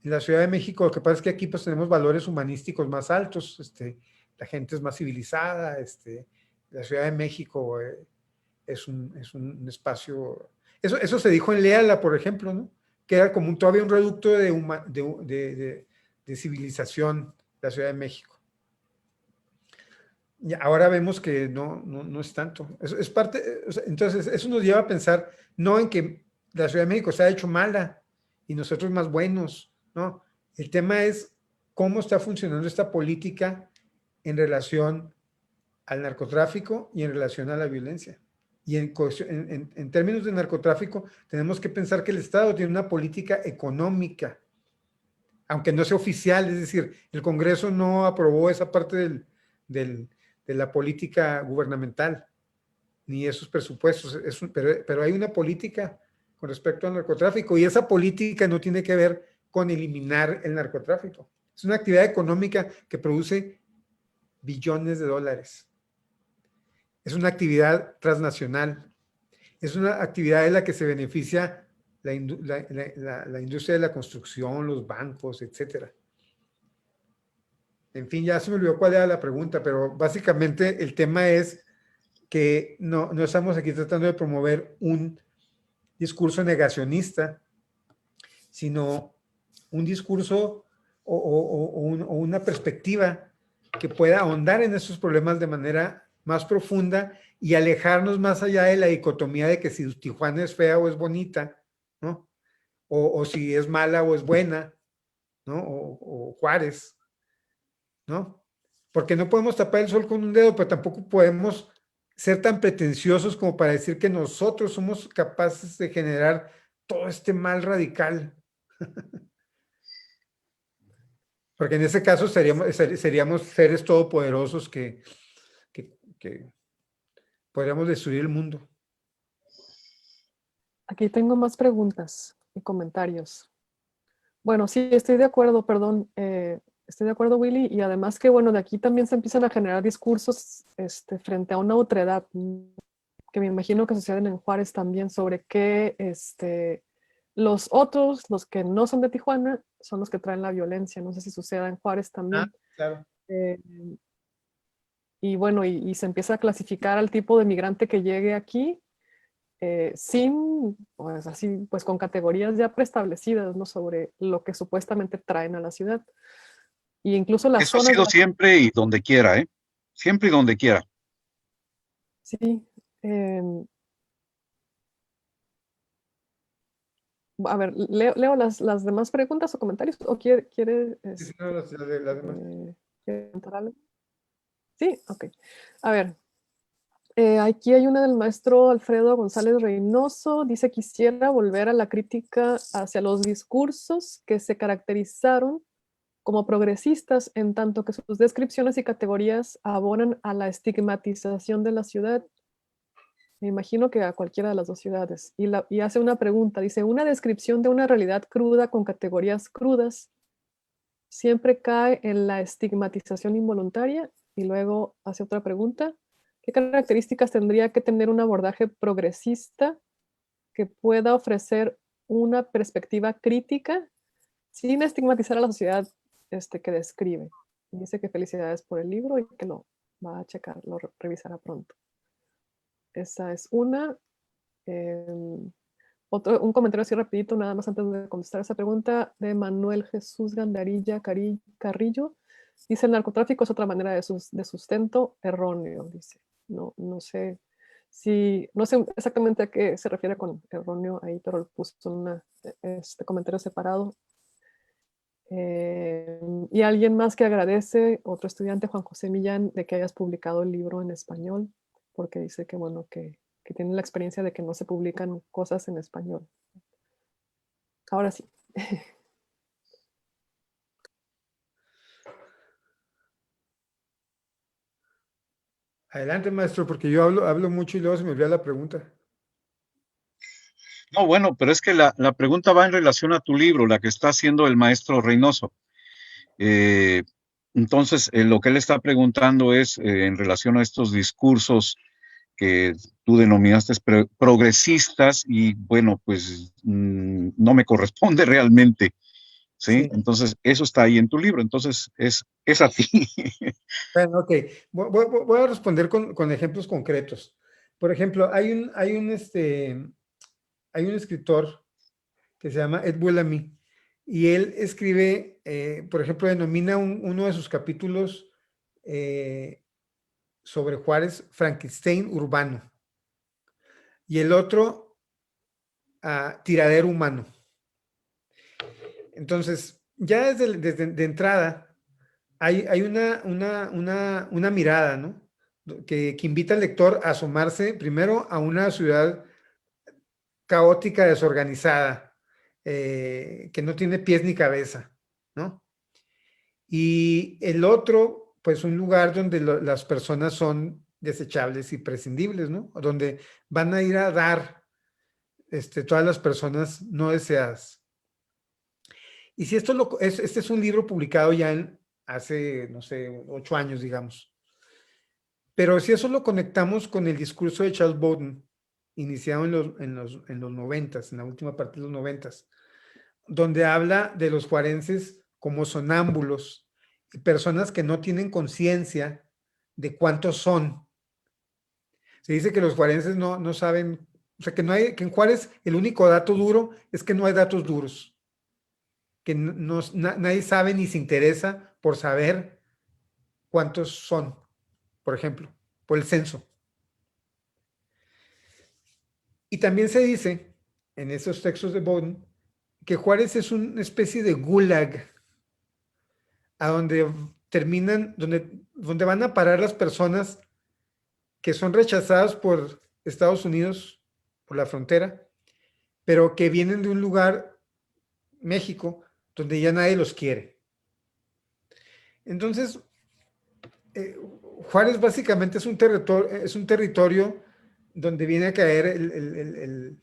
la Ciudad de México, lo que pasa es que aquí pues tenemos valores humanísticos más altos, la gente es más civilizada, la Ciudad de México es un espacio, eso se dijo en Leala, por ejemplo, ¿no? Que era como todavía un reducto de civilización, la Ciudad de México. Y ahora vemos que no es tanto. Es parte, o sea, entonces, eso nos lleva a pensar no en que la Ciudad de México se ha hecho mala y nosotros más buenos, ¿no? El tema es cómo está funcionando esta política en relación al narcotráfico y en relación a la violencia. Y en términos de narcotráfico, tenemos que pensar que el Estado tiene una política económica, aunque no sea oficial, es decir, el Congreso no aprobó esa parte de la política gubernamental, ni esos presupuestos, pero hay una política con respecto al narcotráfico y esa política no tiene que ver con eliminar el narcotráfico. Es una actividad económica que produce billones de dólares. Es una actividad transnacional. Es una actividad en la que se beneficia la industria de la construcción, los bancos, etcétera. En fin, ya se me olvidó cuál era la pregunta, pero básicamente el tema es que no estamos aquí tratando de promover un discurso negacionista, sino un discurso o una perspectiva que pueda ahondar en esos problemas de manera más profunda y alejarnos más allá de la dicotomía de que si Tijuana es fea o es bonita, ¿no? O si es mala o es buena, ¿no? O Juárez, ¿no? Porque no podemos tapar el sol con un dedo, pero tampoco podemos ser tan pretenciosos como para decir que nosotros somos capaces de generar todo este mal radical. Porque en ese caso seríamos seres todopoderosos que podríamos destruir el mundo. Aquí tengo más preguntas y comentarios. Bueno, sí, estoy de acuerdo, perdón. Estoy de acuerdo, Willy. Y además que, bueno, de aquí también se empiezan a generar discursos frente a una otredad, que me imagino que suceden en Juárez también, sobre que los otros, los que no son de Tijuana, son los que traen la violencia. No sé si suceda en Juárez también. Claro. Y bueno, y se empieza a clasificar al tipo de migrante que llegue aquí sin, pues así, pues con categorías ya preestablecidas, ¿no? Sobre lo que supuestamente traen a la ciudad. Y incluso las Eso ha zonas... sido siempre y donde quiera, ¿eh? Siempre y donde quiera. Sí. A ver, leo las demás preguntas o comentarios, o quiere Sí, no, las demás. ¿quiere comentar algo? Sí, ok. A ver, aquí hay una del maestro Alfredo González Reynoso. Dice, quisiera volver a la crítica hacia los discursos que se caracterizaron como progresistas, en tanto que sus descripciones y categorías abonan a la estigmatización de la ciudad. Me imagino que a cualquiera de las dos ciudades. Y hace una pregunta, dice, una descripción de una realidad cruda con categorías crudas siempre cae en la estigmatización involuntaria. Y luego hace otra pregunta, ¿qué características tendría que tener un abordaje progresista que pueda ofrecer una perspectiva crítica sin estigmatizar a la sociedad que describe? Y dice que felicidades por el libro y que lo va a checar, lo revisará pronto. Esa es una. Un comentario así rapidito, nada más antes de contestar esa pregunta, de Manuel Jesús Gandarilla Carrillo. Dice, el narcotráfico es otra manera de sustento erróneo, dice. No sé no sé exactamente a qué se refiere con erróneo ahí, pero lo puso en este comentario separado. Y alguien más que agradece, otro estudiante, Juan José Millán, de que hayas publicado el libro en español. porque dice que, bueno, que tiene la experiencia de que no se publican cosas en español. Ahora sí. Adelante, maestro, porque yo hablo mucho y luego se me olvida la pregunta. No, bueno, pero es que la pregunta va en relación a tu libro, la que está haciendo el maestro Reynoso. Eh, entonces, lo que él está preguntando es en relación a estos discursos que tú denominaste progresistas y bueno, pues no me corresponde realmente, ¿sí? Sí. Entonces, eso está ahí en tu libro, entonces es a ti. Bueno, ok. Voy a responder con ejemplos concretos. Por ejemplo, hay un escritor que se llama Ed Bellamy y él escribe, por ejemplo, denomina uno de sus capítulos sobre Juárez Frankenstein urbano y el otro tiradero humano. Entonces, ya desde de entrada hay una mirada, ¿no? Que invita al lector a asomarse primero a una ciudad caótica, desorganizada, que no tiene pies ni cabeza, ¿no? Y el otro, pues un lugar donde las personas son desechables y prescindibles, ¿no? Donde van a ir a dar todas las personas no deseadas. Y si este es un libro publicado ya hace, no sé, 8 años, digamos. Pero si eso lo conectamos con el discurso de Charles Bowden, iniciado en los 90s, en la última parte de los 90s, donde habla de los juarenses como sonámbulos y personas que no tienen conciencia de cuántos son. Se dice que los juarenses no saben, o sea, que en Juárez el único dato duro es que no hay datos duros, que nadie sabe ni se interesa por saber cuántos son, por ejemplo, por el censo. Y también se dice en esos textos de Bowden que Juárez es una especie de gulag a donde terminan, donde van a parar las personas que son rechazadas por Estados Unidos, por la frontera, pero que vienen de un lugar, México, donde ya nadie los quiere. Entonces, Juárez básicamente es un territorio donde viene a caer el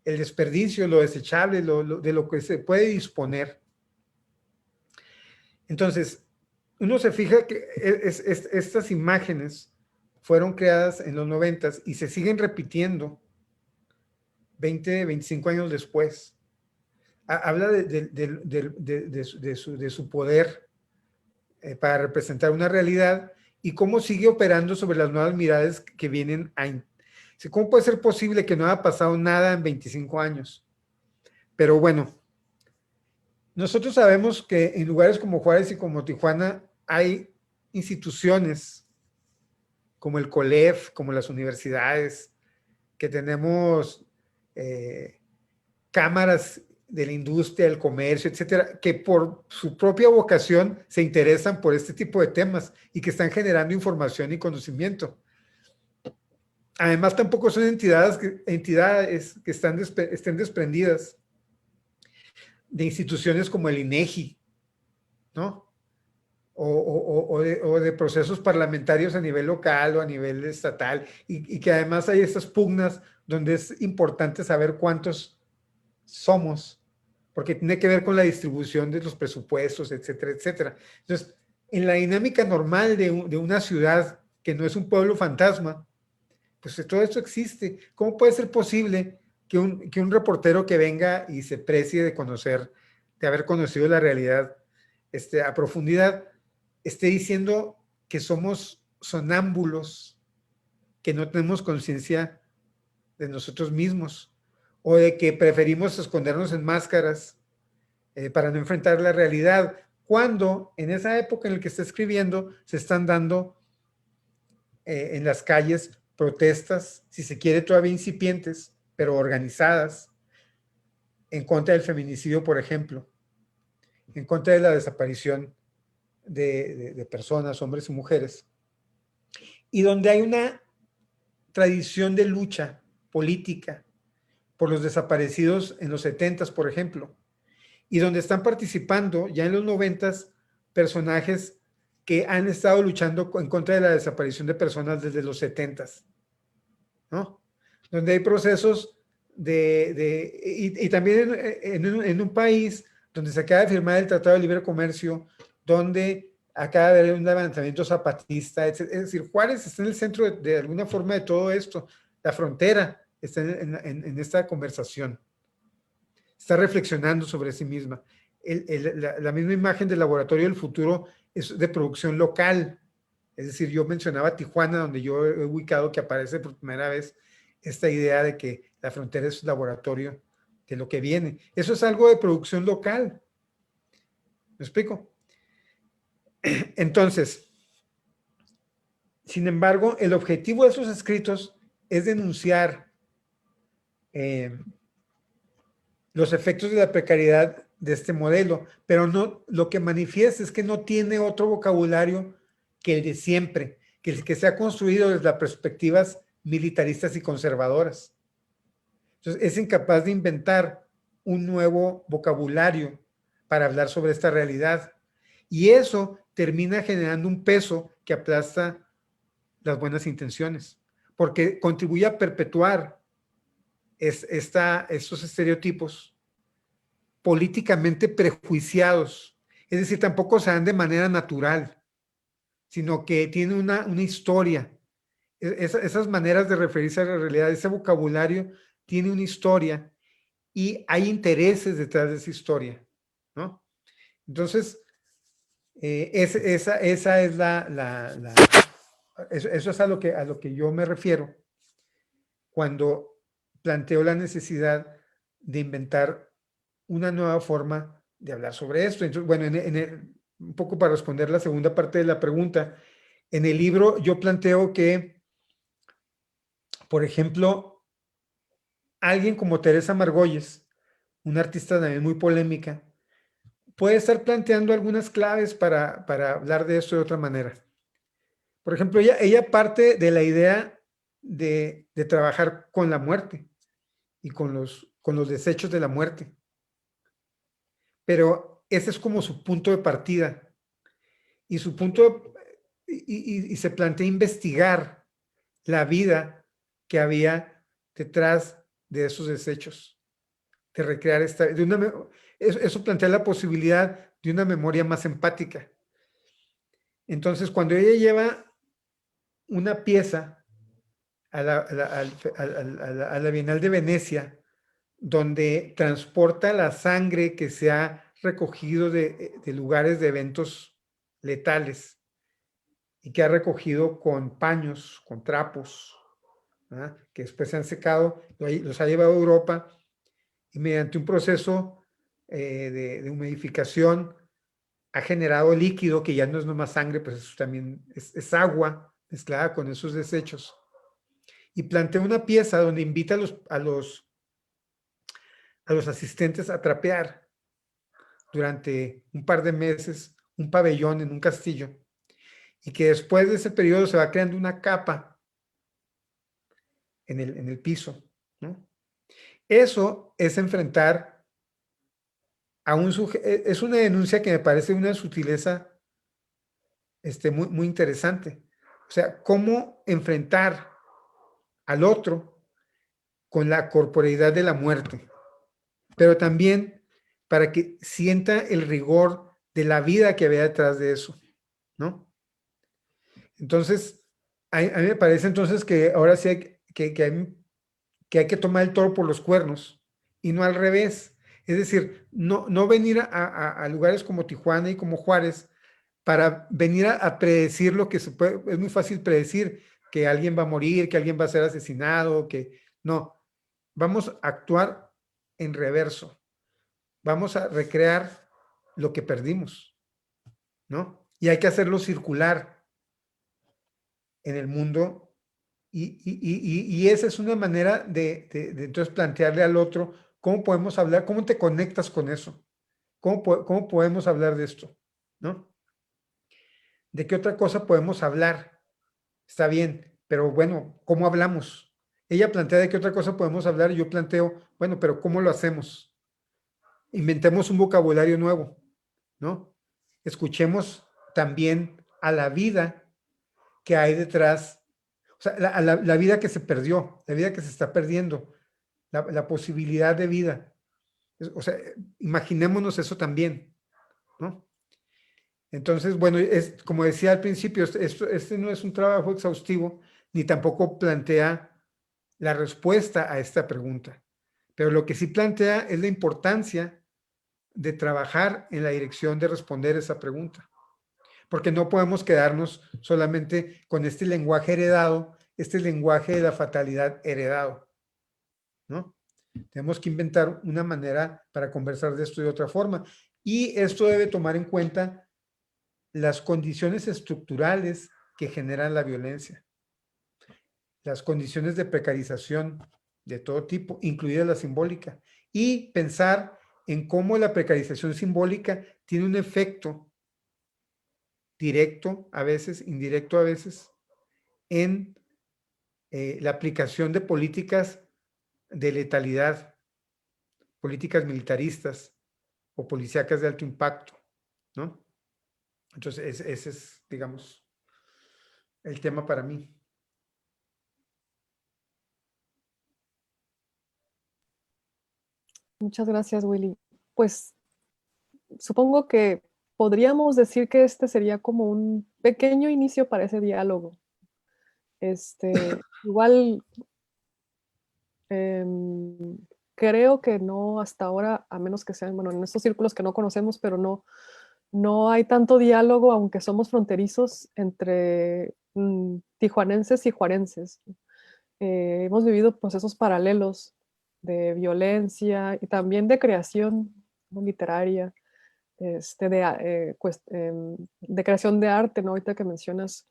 desperdicio, lo desechable, de lo que se puede disponer. Entonces, uno se fija que estas imágenes fueron creadas en los 90s y se siguen repitiendo 20, 25 años después. Habla de su poder para representar una realidad y cómo sigue operando sobre las nuevas miradas que vienen a... ¿Cómo puede ser posible que no haya pasado nada en 25 años? Pero bueno, nosotros sabemos que en lugares como Juárez y como Tijuana hay instituciones como el COLEF, como las universidades, que tenemos cámaras de la industria, del comercio, etcétera, que por su propia vocación se interesan por este tipo de temas y que están generando información y conocimiento. Además, tampoco son entidades que estén desprendidas de instituciones como el INEGI, ¿no? O de procesos parlamentarios a nivel local o a nivel estatal, y que además hay estas pugnas donde es importante saber cuántos somos, porque tiene que ver con la distribución de los presupuestos, etcétera, etcétera. Entonces, en la dinámica normal de una ciudad que no es un pueblo fantasma, pues todo esto existe. ¿Cómo puede ser posible que un reportero que venga y se precie de conocer, de haber conocido la realidad a profundidad, esté diciendo que somos sonámbulos, que no tenemos conciencia de nosotros mismos, o de que preferimos escondernos en máscaras para no enfrentar la realidad, cuando en esa época en la que está escribiendo se están dando en las calles protestas, si se quiere todavía incipientes, pero organizadas, en contra del feminicidio, por ejemplo, en contra de la desaparición de personas, hombres y mujeres, y donde hay una tradición de lucha política por los desaparecidos en los 70s, por ejemplo, y donde están participando ya en los 90s personajes que han estado luchando en contra de la desaparición de personas desde los 70s, ¿no? Donde hay procesos y también en un país donde se acaba de firmar el Tratado de Libre Comercio, donde acaba de haber un levantamiento zapatista, es decir, Juárez está en el centro de alguna forma de todo esto, la frontera está en esta conversación, está reflexionando sobre sí misma. La misma imagen del Laboratorio del Futuro es de producción local, es decir, yo mencionaba Tijuana, donde yo he ubicado que aparece por primera vez esta idea de que la frontera es laboratorio de lo que viene. Eso es algo de producción local. ¿Me explico? Entonces, sin embargo, el objetivo de esos escritos es denunciar los efectos de la precariedad de este modelo, pero no, lo que manifiesta es que no tiene otro vocabulario que el de siempre, que el que se ha construido desde las perspectivas militaristas y conservadoras. Entonces, es incapaz de inventar un nuevo vocabulario para hablar sobre esta realidad. Y eso termina generando un peso que aplasta las buenas intenciones, porque contribuye a perpetuar estos estereotipos políticamente prejuiciados. Es decir, tampoco se dan de manera natural, sino que tiene una historia. Esas maneras de referirse a la realidad, ese vocabulario tiene una historia y hay intereses detrás de esa historia, ¿no? Entonces, esa es eso es a lo que yo me refiero cuando planteo la necesidad de inventar una nueva forma de hablar sobre esto. Entonces, bueno, un poco para responder la segunda parte de la pregunta, en el libro yo planteo que, por ejemplo, alguien como Teresa Margolles, una artista también muy polémica, puede estar planteando algunas claves para hablar de esto de otra manera. Por ejemplo, ella parte de la idea de trabajar con la muerte y con los desechos de la muerte. Pero ese es como su punto de partida. Y su punto, y se plantea investigar la vida que había detrás de esos desechos, de recrear eso plantea la posibilidad de una memoria más empática. Entonces, cuando ella lleva una pieza a la Bienal de Venecia, donde transporta la sangre que se ha recogido de lugares de eventos letales y que ha recogido con paños, con trapos, ¿verdad? Que después se han secado, los ha llevado a Europa y mediante un proceso de humidificación ha generado líquido que ya no es nomás sangre, pues eso también es agua mezclada con esos desechos. Y plantea una pieza donde invita a los asistentes a trapear durante un par de meses un pabellón en un castillo y que después de ese periodo se va creando una capa en el piso, ¿no? Eso es enfrentar a un sujeto, es una denuncia que me parece una sutileza muy, muy interesante. O sea, cómo enfrentar al otro con la corporeidad de la muerte, pero también para que sienta el rigor de la vida que había detrás de eso, ¿no? Entonces, a mí me parece entonces que ahora sí hay que tomar el toro por los cuernos y no al revés. Es decir, no venir a lugares como Tijuana y como Juárez para venir a predecir lo que se puede. Es muy fácil predecir que alguien va a morir, que alguien va a ser asesinado, que no. Vamos a actuar en reverso. Vamos a recrear lo que perdimos, ¿no? Y hay que hacerlo circular en el mundo. Y esa es una manera de entonces plantearle al otro cómo podemos hablar, cómo te conectas con eso, cómo podemos hablar de esto, ¿no? ¿De qué otra cosa podemos hablar? Está bien, pero bueno, ¿cómo hablamos? Ella plantea de qué otra cosa podemos hablar y yo planteo, bueno, pero ¿cómo lo hacemos? Inventemos un vocabulario nuevo, ¿no? Escuchemos también a la vida que hay detrás, o sea, la vida que se perdió, la vida que se está perdiendo, la posibilidad de vida. O sea, imaginémonos eso también, ¿no? Entonces, bueno, es, como decía al principio, este no es un trabajo exhaustivo, ni tampoco plantea la respuesta a esta pregunta. Pero lo que sí plantea es la importancia de trabajar en la dirección de responder esa pregunta. Porque no podemos quedarnos solamente con este lenguaje heredado, este lenguaje de la fatalidad heredado, ¿no? Tenemos que inventar una manera para conversar de esto de otra forma. Y esto debe tomar en cuenta las condiciones estructurales que generan la violencia, las condiciones de precarización de todo tipo, incluida la simbólica, y pensar en cómo la precarización simbólica tiene un efecto directo a veces, indirecto a veces, en la aplicación de políticas de letalidad, políticas militaristas o policíacas de alto impacto, ¿no? Entonces, ese es, digamos, el tema para mí. Muchas gracias, Willy. Pues supongo que podríamos decir que este sería como un pequeño inicio para ese diálogo. Igual em, creo que no hasta ahora, a menos que sean, bueno, en estos círculos que no conocemos, pero no hay tanto diálogo, aunque somos fronterizos, entre tijuanenses y juarenses. Hemos vivido procesos paralelos de violencia y también de creación, ¿no?, literaria, de creación de arte, ¿no? Ahorita que mencionas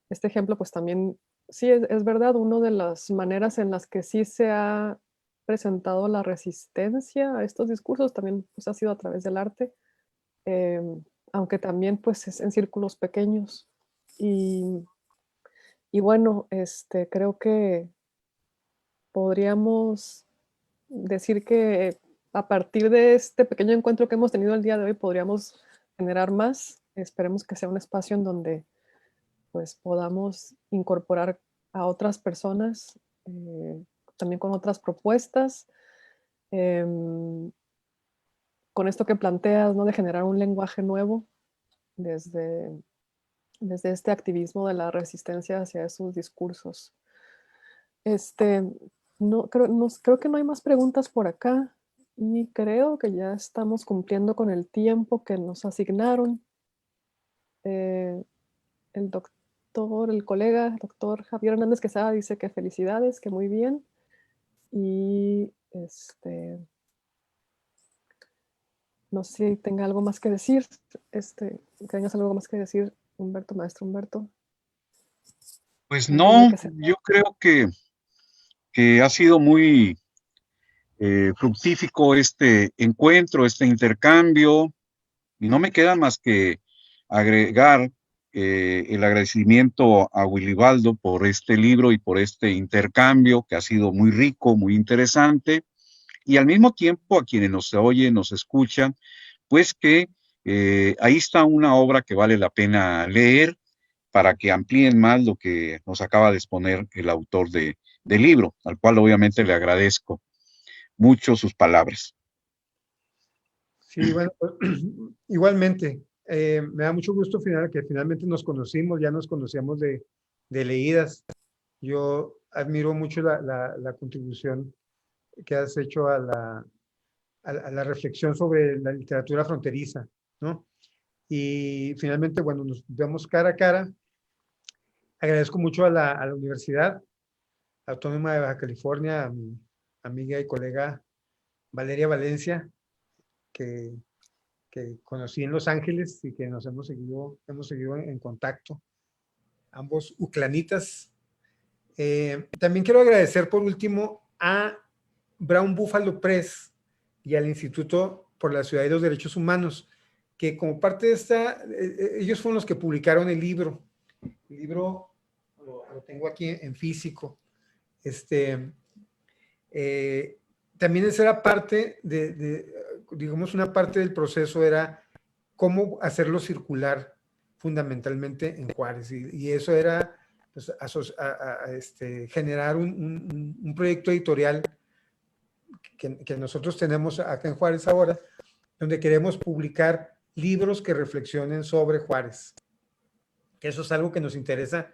este ejemplo, pues también, sí, es verdad, una de las maneras en las que sí se ha presentado la resistencia a estos discursos también, pues, ha sido a través del arte, aunque también, pues, es en círculos pequeños. Y, y bueno, creo que podríamos decir que a partir de este pequeño encuentro que hemos tenido el día de hoy, podríamos generar más. Esperemos que sea un espacio en donde pues podamos incorporar a otras personas, también con otras propuestas, em, con esto que planteas, ¿no?, de generar un lenguaje nuevo desde, desde este activismo de la resistencia hacia esos discursos. Este, creo que no hay más preguntas por acá y creo que ya estamos cumpliendo con el tiempo que nos asignaron. Eh, el colega, el doctor Javier Hernández Quesada dice que felicidades, que muy bien. Y no sé si tenga algo más que decir, que tengas algo más que decir, Humberto, maestro Humberto, Pues antes de no, que se... yo creo que ha sido muy fructífico este encuentro, este intercambio, y no me queda más que agregar el agradecimiento a Willy Baldo por este libro y por este intercambio que ha sido muy rico, muy interesante, y al mismo tiempo a quienes nos oyen, nos escuchan, pues que ahí está una obra que vale la pena leer para que amplíen más lo que nos acaba de exponer el autor del libro, al cual obviamente le agradezco mucho sus palabras. Sí, bueno, pues, igualmente, me da mucho gusto que finalmente nos conocimos, ya nos conocíamos de leídas. Yo admiro mucho la contribución que has hecho a la reflexión sobre la literatura fronteriza, ¿no? Y finalmente, bueno, nos vemos cara a cara. Agradezco mucho a la Universidad Autónoma de Baja California, a mi amiga y colega Valeria Valencia, que conocí en Los Ángeles y que nos hemos seguido en contacto, ambos uclanitas. También quiero agradecer por último a Brown Buffalo Press y al Instituto por la Ciudad y los Derechos Humanos, que como parte de esta, ellos fueron los que publicaron el libro. El libro lo lo tengo aquí en físico. También esa era parte digamos, una parte del proceso era cómo hacerlo circular fundamentalmente en Juárez. Y eso era pues, generar un proyecto editorial que nosotros tenemos acá en Juárez ahora, donde queremos publicar libros que reflexionen sobre Juárez. Que eso es algo que nos interesa,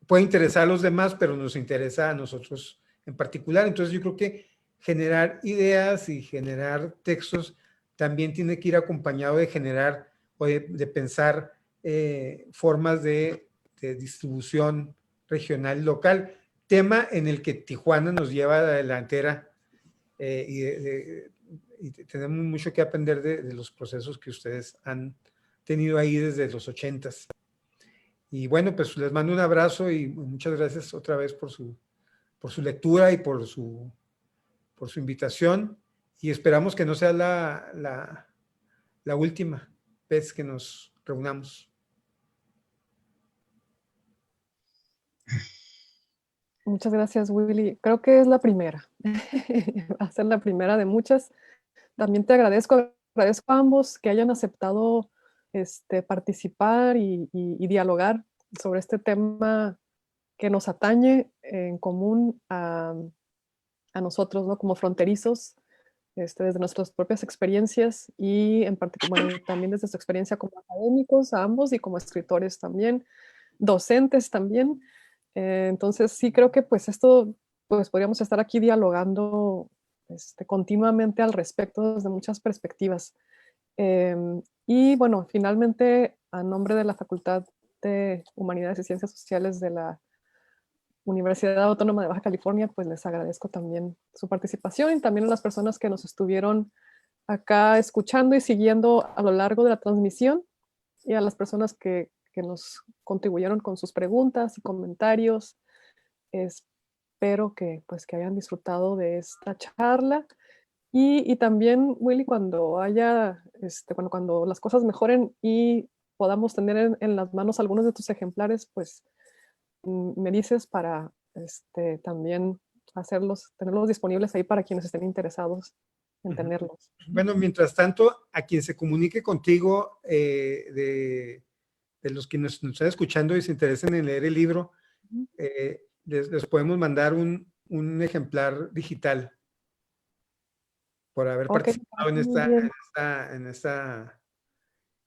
puede interesar a los demás, pero nos interesa a nosotros en particular. Entonces yo creo que generar ideas y generar textos también tiene que ir acompañado de generar o de pensar formas de distribución regional local, tema en el que Tijuana nos lleva a la delantera y tenemos mucho que aprender de los procesos que ustedes han tenido ahí desde los 80s. Y bueno, pues les mando un abrazo y muchas gracias otra vez por su lectura y por su invitación. Y esperamos que no sea la última vez que nos reunamos. Muchas gracias, Willy. Creo que es la primera. Va a ser la primera de muchas. También te agradezco a ambos que hayan aceptado participar y dialogar sobre este tema que nos atañe en común a nosotros, ¿no? Como fronterizos, desde nuestras propias experiencias y en particular, bueno, también desde su experiencia como académicos, a ambos, y como escritores también, docentes también. Entonces sí creo que pues esto, pues podríamos estar aquí dialogando continuamente al respecto desde muchas perspectivas. Y bueno, finalmente, a nombre de la Facultad de Humanidades y Ciencias Sociales de la Universidad Autónoma de Baja California, pues les agradezco también su participación y también a las personas que nos estuvieron acá escuchando y siguiendo a lo largo de la transmisión, y a las personas que nos contribuyeron con sus preguntas y comentarios. Espero que, pues, que hayan disfrutado de esta charla. Y también, Willy, cuando haya, cuando las cosas mejoren y podamos tener en las manos algunos de tus ejemplares, pues me dices para también tenerlos disponibles ahí para quienes estén interesados en tenerlos. Bueno, mientras tanto, a quien se comunique contigo, de los que nos están escuchando y se interesen en leer el libro, les podemos mandar un ejemplar digital por haber participado en esta,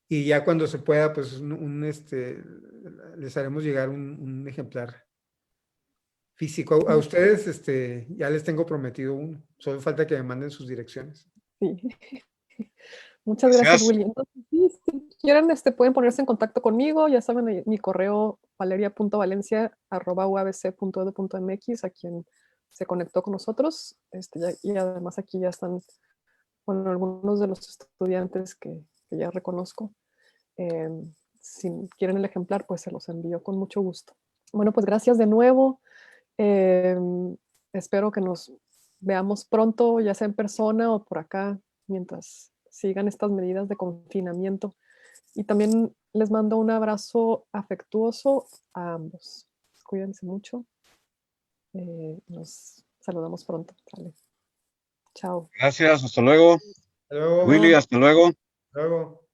y ya cuando se pueda, pues les haremos llegar un ejemplar físico. A ustedes ya les tengo prometido uno, solo falta que me manden sus direcciones. Sí. Muchas gracias, Willy. Entonces, sí, si quieren, pueden ponerse en contacto conmigo. Ya saben, mi correo valeria.valencia@uabc.edu.mx, a quien se conectó con nosotros. Y además aquí ya están, bueno, algunos de los estudiantes que ya reconozco. Si quieren el ejemplar, pues se los envío con mucho gusto. Bueno, pues gracias de nuevo. Espero que nos veamos pronto, ya sea en persona o por acá, mientras sigan estas medidas de confinamiento. Y también les mando un abrazo afectuoso a ambos. Cuídense mucho. Nos saludamos pronto. Vale. Chao. Gracias, hasta luego. Hasta luego. Willy, hasta luego. Hasta luego.